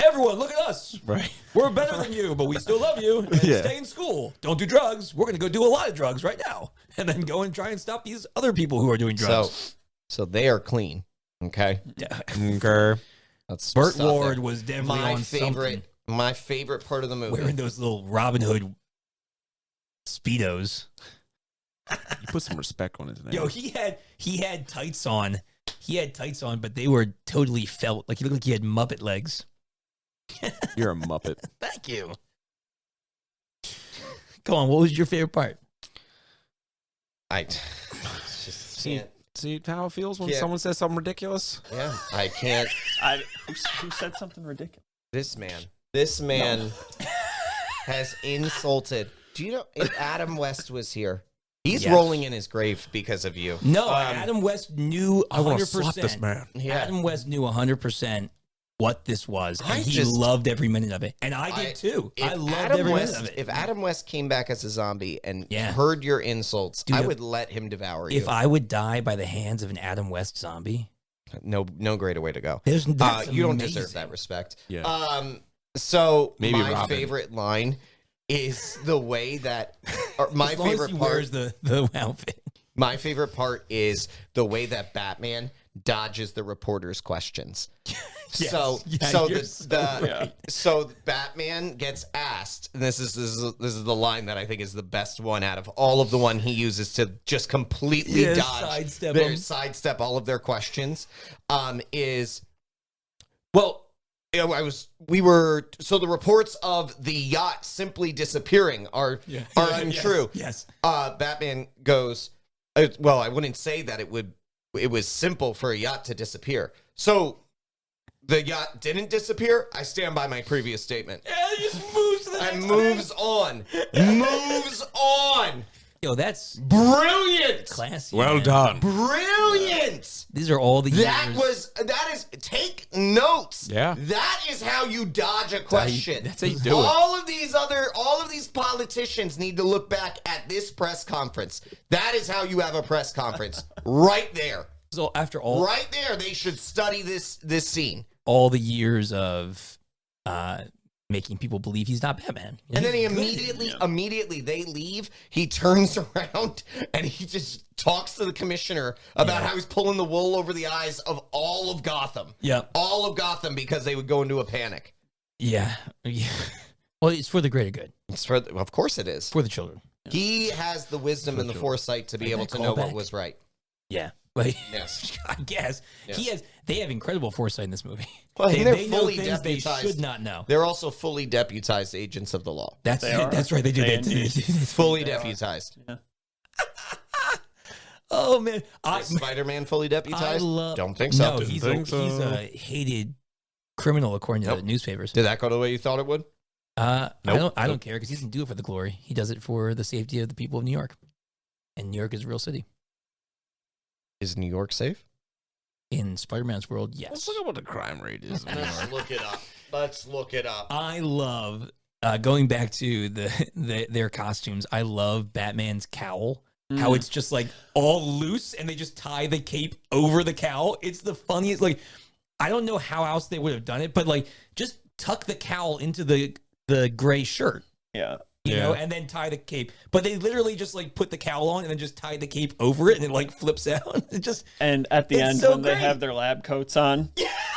everyone, look at us. Right. We're better than you, but we still love you. And stay in school. Don't do drugs. We're going to go do a lot of drugs right now. And then go and try and stop these other people who are doing drugs. So they are clean. Okay. Okay. That's Burt stuff Ward there. was definitely on something. My favorite part of the movie. Wearing those little Robin Hood Speedos. You put some respect on his name. Yo, he had tights on. He had tights on, but they were totally felt. Like he looked like he had Muppet legs. You're a Muppet. Thank you. Go on. What was your favorite part? I just can't. See how it feels when Yeah. someone says something ridiculous? Yeah, I can't. Who said something ridiculous? This man has insulted. Do you know if Adam West was here? He's Yes. rolling in his grave because of you. No, Adam West knew 100%. man. Yeah. Adam West knew 100% what this was, and he just- loved every minute of it. And I did too. I loved every minute of it. If Adam West came back as a zombie and Yeah. heard your insults, Dude, I would let him devour you. If I would die by the hands of an Adam West zombie, no greater way to go. that's You don't amazing. deserve that respect. Yeah. So Maybe my Robin. favorite line is the way that or my As long as favorite he part. wears the outfit. My favorite part is the way that Batman dodges the reporter's questions. Yes. So Yeah, you're so right. so Batman gets asked, and this is the line that I think is the best one out of all of the one he uses to just completely dodge sidestep all of their questions. So the reports of the yacht simply disappearing are untrue. Yes. Batman goes, well, I wouldn't say that it was simple for a yacht to disappear. So the yacht didn't disappear. I stand by my previous statement. Yeah, he just moves to the And next moves thing. on. Moves on. Yo, that's Brilliant. classy. Well man. done. Brilliant. These are all the years. That is take notes. Yeah. That is how you dodge a question. That's how you do it. All of these politicians need to look back at this press conference. That is how you have a press conference. Right there. So after all, Right there, they should study this scene. all the years of making people believe he's not Batman. And then he He's good. immediately they leave. He turns around and he just talks to the commissioner about how he's pulling the wool over the eyes of all of Gotham. Yep. All of Gotham because they would go into a panic. Yeah. Well, it's for the greater good, Of course it is. for the children. He has the wisdom and the foresight to be Like able that to know what callback? was right. Yeah. But Yes. I guess Yes. they have incredible foresight in this movie. Well, they they're know fully things they deputized. should not know. They're also fully deputized agents of the law. That's They are. that's right. They do that. They- Fully They are. deputized. Oh man, Is Spider-Man fully I deputized? love. Don't think so. No, he's think so. he's a hated criminal according to the newspapers. Did that go the way you thought it would? I don't care because he doesn't do it for the glory. He does it for the safety of the people of New York, and New York is a real city. Is New York safe? In Spider-Man's world, yes. Let's look at what the crime rate is. Let's look it up. Let's look it up. I love going back to their costumes. I love Batman's cowl. How it's just like all loose, and they just tie the cape over the cowl. It's the funniest. Like, I don't know how else they would have done it, but like just tuck the cowl into the gray shirt. Yeah. You know, and then tie the cape. But they literally just like put the cowl on and then just tie the cape over it, and it like flips out. It just And at the It's end, so when they great. have their lab coats on,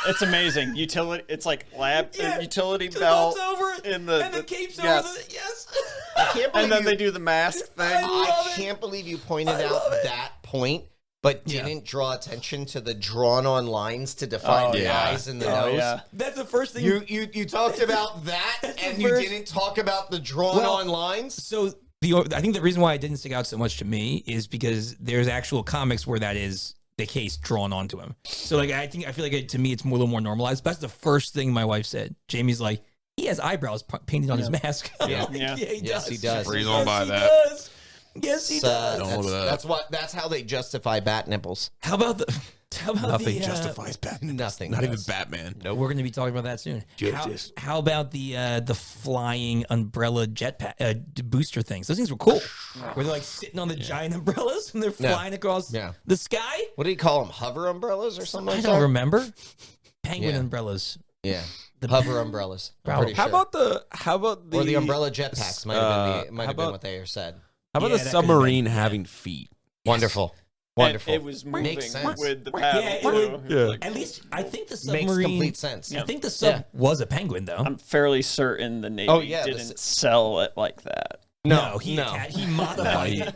it's amazing. Utility, it's like utility the belt belt's over it, in and the cape's over the yes. I can't believe And then you, they do the mask thing. I love I it. can't believe you pointed I out love it. that point, but Yeah. didn't draw attention to the drawn-on lines to define the yeah. eyes and the Oh, nose. yeah. That's the first thing. You talked about that, That's the and you first- didn't talk about the drawn-on lines. So I think the reason why it didn't stick out so much to me is because there's actual comics where that is the case drawn onto him. So like I feel like to me it's a little more normalized. That's the first thing my wife said. Jamie's like, he has eyebrows painted on his mask. I'm Yeah. like, Yeah. he Yes, does. he does. Breeze on by he that. does. Yes, he So, does. Don't look at that. that's how they justify bat nipples. How about Nothing the, justifies Batman. Nothing. Not even does. Batman. We're going to be talking about that soon. Justice. How about the flying umbrella jetpack booster things? Those things were cool. Where they're like sitting on the giant umbrellas and they're Yeah. flying across Yeah. the sky. What do you call them? Hover umbrellas or something I like don't that? remember. Penguin Yeah. umbrellas. Yeah. Hover umbrellas. I'm pretty How sure. about the or the umbrella jetpacks might have been what they said. How about Yeah, the that could've submarine been, having feet? Wonderful. And Wonderful. it was moving Makes sense. with the paddle. Yeah, it too. would- Yeah. Like, At least I think the submarine Makes complete sense. I think the sub was a penguin though. I'm fairly certain the Navy Oh, yeah, didn't sell it like that. No, he no. he modified it.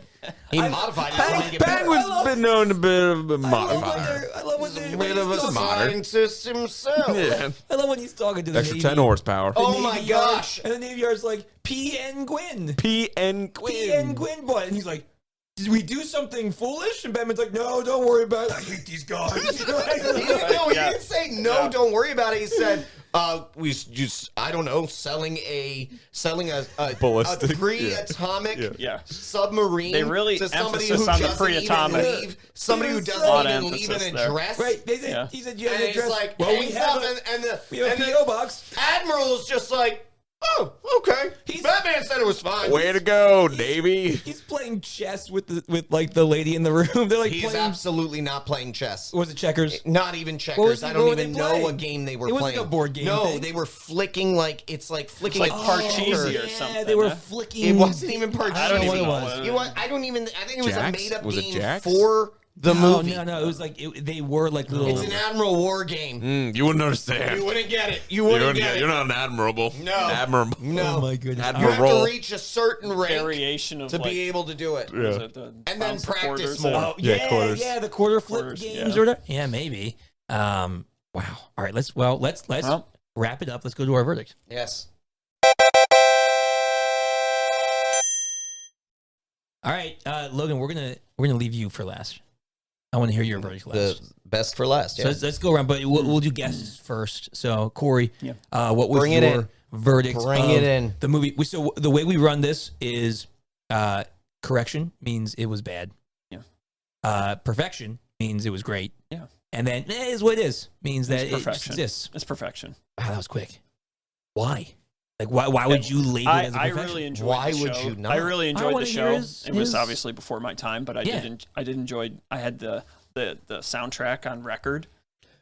He modified it to make it better. Penguins been known to be modified. I love when they're Bit of a The modern. sign system sells. Yeah. I love when he's talking to the Extra Navy. 10 horsepower. the Oh Navy my yard, gosh. And the Navy Yard's like, P.N. Gwyn. P.N. P.N. Gwyn, boy. And he's like, did we do something foolish? And Batman's like, no, don't worry about it. I hate these guys. He didn't say no. Don't worry about it. He said, "We just, I don't know, selling a Ballistic, pre-atomic Yeah. submarine. They really to somebody who emphasis on the doesn't pre-atomic. even leave, somebody who There's doesn't a lot of even leave an emphasis there. address. Right. They said, Yeah. He said, you have And an it's address. like Well, we hangs have up, we have a and P.O. box. the admiral's just like, oh, okay. Batman said it was fine. Way to go, Navy. He's playing chess with the lady in the room. They're like He's playing. absolutely not playing chess. Was it checkers? Not even was checkers. it- I what don't were they even know playing? what game they were It wasn't playing. like a board game No, thing. they were flicking like it's like flicking It's like a Parcheesi poker. or something. They were huh? flicking. It wasn't even Parcheesi. I don't even know what what it it You know what? I don't even. I think it was Jacks? a made-up Was it game Jacks? for the movie. No. It was like they were like little. It's an Admiral War game. You wouldn't understand. You wouldn't get it. You wouldn't get it. You're not an admirable. No. Admirable. No. Oh my goodness. You have Admiral. to reach a certain rank Variation of to like, be able to do it. was Yeah. it the And then bounce practice quarters more. and- Oh, Yeah, yeah, quarters. yeah, the quarter flip Quarters, games yeah. or whatever. Yeah, maybe. Wow. All right, let's Well. wrap it up. Let's go to our verdict. Yes. All right, Logan, we're gonna leave you for last. I want to hear your verdict last. The best for last. So Yeah. let's go around, but we'll do guesses first. So Corey, Yeah. What was Bring it your in. verdict? Bring of it in. The movie. So the way we run this is correction means it was bad. Yeah. Perfection means it was great. Yeah. And then it is what it is means that It's it just perfection. exists. It's perfection. Wow, that was quick. Why? Like why would you label it as a I perfection? really enjoyed Why the would show. you not? I really enjoyed wanna the hear show. his- It was his- obviously before my time, but I Yeah. did enjoy. I had the soundtrack on record.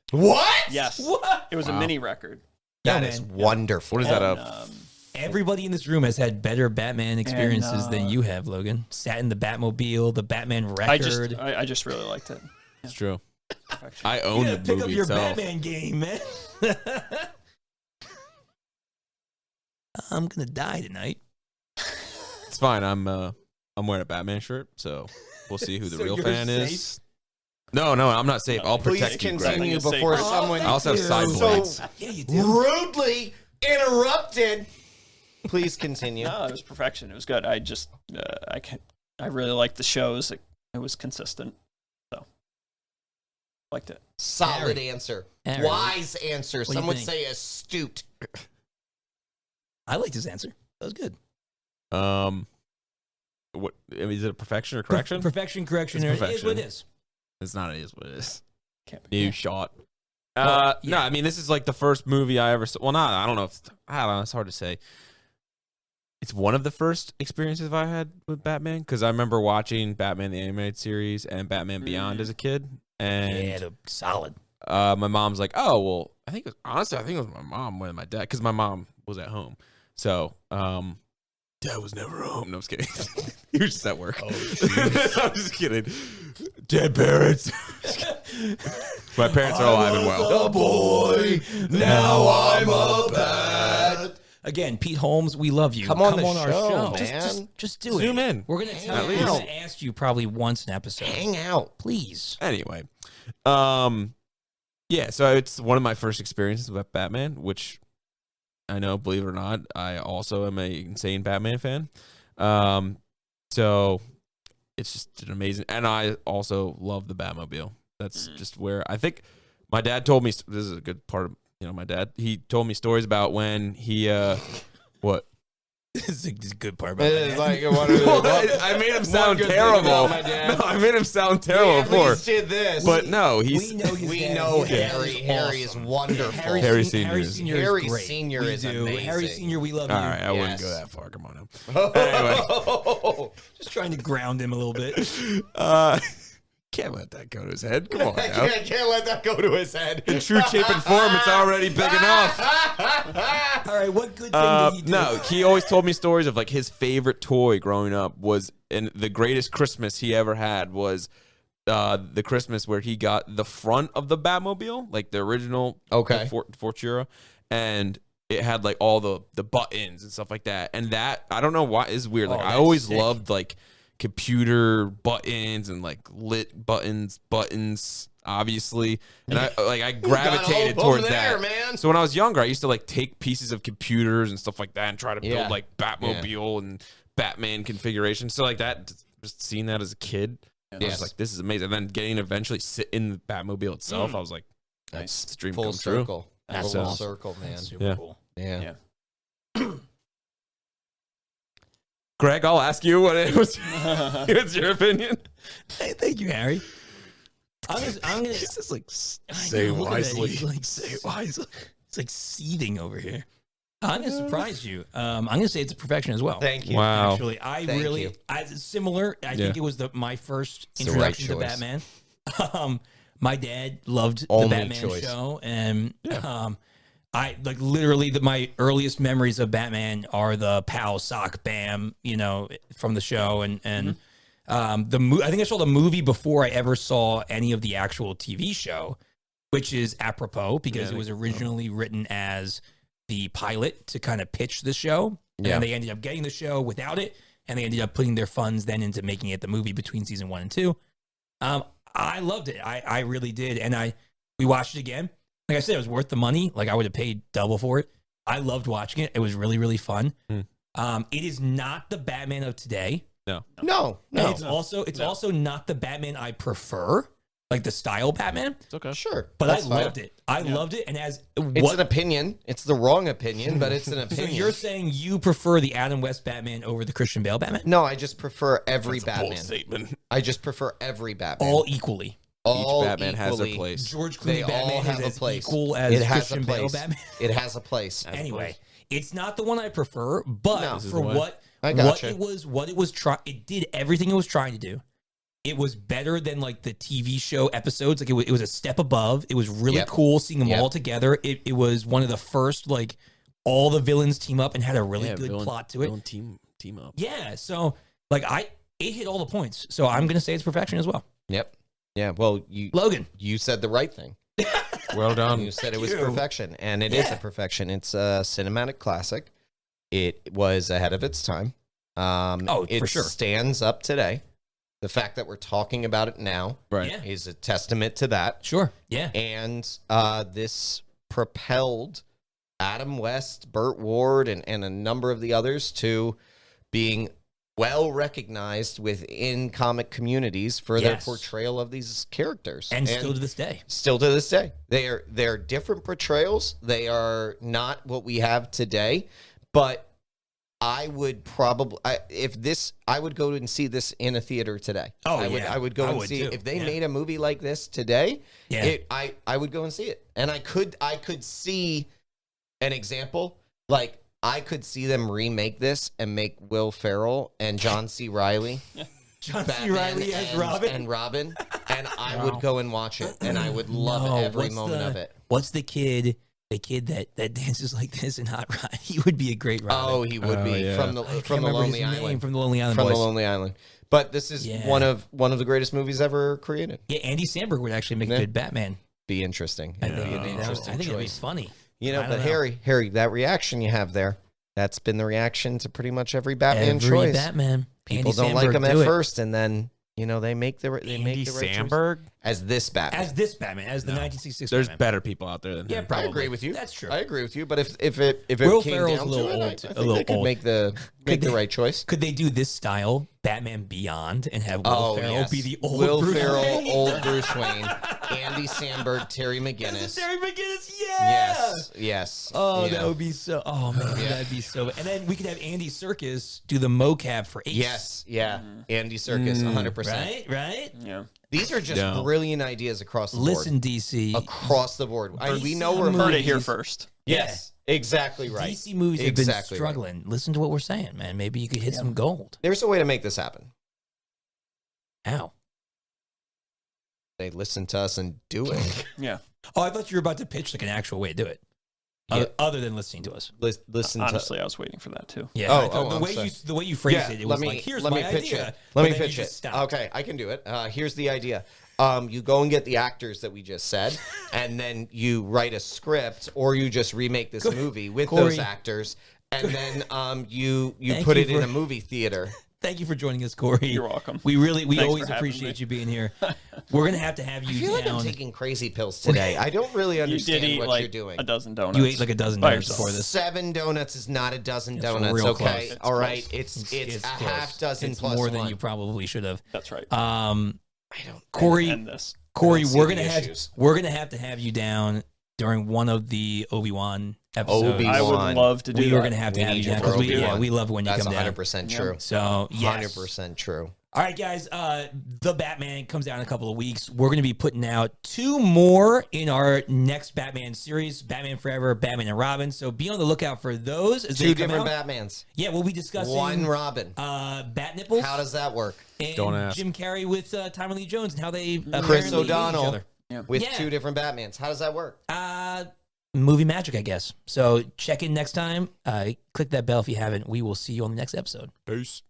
What? Yes, What? it was a Wow. mini record. That Yeah, is man. wonderful. What is that And, up? Everybody in this room has had better Batman experiences than uh, you have, Logan. Sat in the Batmobile, the Batman record. I just really liked it. It's true. Perfection. I You own gotta the pick up movie your itself. Batman game, man. I'm gonna die tonight. It's fine. I'm wearing a Batman shirt, so we'll see who the So real you're fan safe? is. No, I'm not safe. I'll Please protect you, continue Greg. Greg. before Oh, someone I also have side you. blades. so Yeah, you do. rudely interrupted. Please continue. No, it was perfection. It was good. I just I really liked the shows. It was consistent, so liked it. Solid Harry. answer. Harry. Wise answer. do you Some would think? say astute. I liked his answer. That was good. What I mean, is it a perfection or correction? Perfection, correction. It's It is what it perfection. is. It's not. It is what it is. Can't be. You Yeah. shot. Well, No, I mean this is like the first movie I ever saw. Well, not. I don't know. I don't know. It's hard to say. It's one of the first experiences I had with Batman because I remember watching Batman the Animated Series and Batman Beyond as a kid, and Yeah, solid. my mom's like, "Oh, well, I think it was my mom more than my dad because my mom was at home, so dad was never home." No, I'm just kidding. He was just at work. Oh, I'm just kidding. Dead parents. My parents are alive and well. A boy, now I'm a bat. Again, Pete Holmes, we love you. Come on the our show, show, man. Just do it. Zoom in. We're gonna tell At you. We're least. gonna ask you probably once an episode. Hang out. Please. Anyway, yeah. So it's one of my first experiences with Batman, which I know, believe it or not, I also am a insane Batman fan. So it's just an amazing, and I also love the Batmobile. That's just where I think my dad told me. This is a good part of my dad. He told me stories about when he what. This is a good part about It that. is like one of Well, the- I made him one sound good thing terrible. about my dad. No, I made him sound terrible We at before. least did this. But no, We he's know his we dad. know His dad Harry. is Harry is awesome. wonderful. Harry Senior Harry is- Senior Harry is great. Senior We is do. amazing. Harry Senior, we love you. all right. I wouldn't Yes. go that far. Come on now. Anyway. Oh, Just trying to ground him a little bit. can't let that go to his head. Come on, I now. can't let that go to his head. In true shape and form, it's already big enough. All right, what good thing did he do? No, he always told me stories of like his favorite toy growing up was, and the greatest Christmas he ever had was the Christmas where he got the front of the Batmobile, like the original Fortura, and it had like all the buttons and stuff like that. And that, I don't know why, is weird. Like I always sick. loved like computer buttons and like lit buttons, obviously. And I gravitated towards that. Man. So when I was younger, I used to like take pieces of computers and stuff like that and try to build like Batmobile and Batman configuration. So like that, just seeing that as a kid, I was like, this is amazing. And then getting to eventually sit in the Batmobile itself, I was like, that's the dream Full come circle. true. That's Full awesome. circle, man. That's super cool. Yeah. Greg, I'll ask you what it was. What's your opinion? Hey, thank you, Harry. I'm gonna He's just like, I say know, look at that. wisely. He's like, say wisely. It's like seething over here. I'm gonna surprise you. I'm gonna say it's a perfection as well. Thank you. Wow. Actually, I Thank really, you. I think it was my first It's the right introduction to choice. Batman. My dad loved Only the Batman choice. show, and I like literally my earliest memories of Batman are the pow sock bam, from the show, and I think I saw the movie before I ever saw any of the actual TV show, which is apropos because it was originally written as the pilot to kind of pitch the show. And then they ended up getting the show without it, and they ended up putting their funds then into making it the movie between season 1 and 2. I loved it. I really did. And we watched it again. Like I said, it was worth the money. Like I would have paid double for it. I loved watching it. It was really, really fun. It is not the Batman of today. No. And it's also not the Batman I prefer, like the style Batman. It's okay. Sure. But That's I fine. loved it. I loved it. And It's an opinion. It's the wrong opinion, but it's an so opinion. you're saying you prefer the Adam West Batman over the Christian Bale Batman? No, I just prefer every That's a bold Batman. statement. I just prefer every Batman. All equally. All Each Batman has equally. their place. George They Clooney Batman all have is a as place. equal as It has Christian a Bale place. Batman. It has a place. Anyway, it's not the one I prefer, but No. This is for the way. what I gotcha. it did everything it was trying to do. It was better than like the TV show episodes. Like it was a step above. It was really Yep. cool seeing them Yep. all together. It was one of the first like all the villains team up and had a really good villain- plot to it. villain team up. Yeah, so like it hit all the points. So I'm gonna say it's perfection as well. Yep. Yeah. Well, Logan. you said the right thing. Well done. You said it was you. perfection, and it is Yeah. a perfection. It's a cinematic classic. It was ahead of its time. It for sure. stands up today. The fact that we're talking about it now Right. Yeah. is a testament to that. Sure. Yeah. And this propelled Adam West, Burt Ward, and a number of the others to being well recognized within comic communities for their Yes. portrayal of these characters. And still to this day. Still to this day. They're different portrayals. They are not what we have today, but I would probably I would go and see this in a theater today. Oh, I would yeah. I would go I and would see too. it. If they Yeah. made a movie like this today, Yeah. I would go and see it. And I could see an example, like I could see them remake this and make Will Ferrell and John C. Reilly John C. Batman Riley as Robin. and Robin, and I would go and watch it, and I would love No, every what's moment the- of it. What's the kid that dances like this in Hot Rod? He would be a great Robin. Oh, he would Oh, be yeah. from the I can't from the remember his Lonely name, Island. From the Lonely Island From Boys. the Lonely Island. But this is Yeah. one of the greatest movies ever created. Yeah, Andy Samberg would actually make Yeah. a good Batman. Be interesting. I It'd think, be an I interesting think it'd be choice. funny. You know, I but don't know. Harry, that reaction you have there, that's been the reaction to pretty much every Batman Every choice. Batman. People Andy don't like Samberg him at do it. first, and then they make the Andy right choice. Samberg. As this Batman. As this Batman, as the 1966 There's Batman. better people out there than Yeah, him. probably. I agree with you. That's true. I agree with you. But if it Will came Ferrell's down a little to it, old, I a think little they could old. make the they- right choice. Could they do this style, Batman Beyond, and have Will Ferrell yes. be the old Will Bruce Ferrell, Wayne? old Bruce Wayne, Andy Samberg, Terry McGinnis. Terry McGinnis, yeah. Yes. Oh, yeah. that would be so. Oh man, Yeah. that'd be so. And then we could have Andy Serkis do the mocap for Ace. Yes, yeah. Andy Serkis, 100%. Right. Yeah. These are just No. brilliant ideas across the Listen, board. DC. Across the board. We know DC we're Heard it here movies. first. Yes, exactly right. DC movies have Exactly been right. struggling. Listen to what we're saying, man. Maybe you could hit some gold. There's a way to make this happen. How? They listen to us and do it. Yeah. Oh, I thought you were about to pitch like an actual way to do it, Yeah. other than listening to us. Listen Honestly, I was waiting for that too. Yeah. Oh, I thought I'm sorry. the way you phrased it, it was like, here's let my me pitch idea. it. but Let me then you pitch just it. stopped. Okay, I can do it. Here's the idea. You go and get the actors that we just said, and then you write a script, or you just remake this movie with those Corey. actors, and then you Thank put you it in for- a movie theater. Thank you for joining us, Corey. You're welcome. We Thanks always for having appreciate me. you being here. We're gonna have I you feel like I'm down. taking crazy pills today. I don't really You understand did eat what like you're doing. a dozen donuts. You ate like a dozen by donuts yourself. before this. 7 donuts is not a dozen donuts. real Okay, close. all right. It's It's a close. half dozen It's plus more than one. you probably should have. That's right. I don't. Corey, End this. Corey, I don't we're see gonna the have issues. to have you down during one of the Obi-Wan episodes. Obi-Wan. I would love to do We that. were gonna have to We have need you you down for because Obi-Wan. we love when you That's come down. 100% true. So yes. 100% true. All right, guys. The Batman comes out in a couple of weeks. We're going to be putting out 2 more in our next Batman series: Batman Forever, Batman and Robin. So be on the lookout for those. As 2 they come different out. Batmans. Yeah, we'll be discussing One Robin. Bat nipples. How does that work? and Don't ask. Jim Carrey with Tommy Lee Jones and how they Chris apparently hate each O'Donnell other. with Yeah. 2 different Batmans. How does that work? Movie magic, I guess. So check in next time. Click that bell if you haven't. We will see you on the next episode. Peace.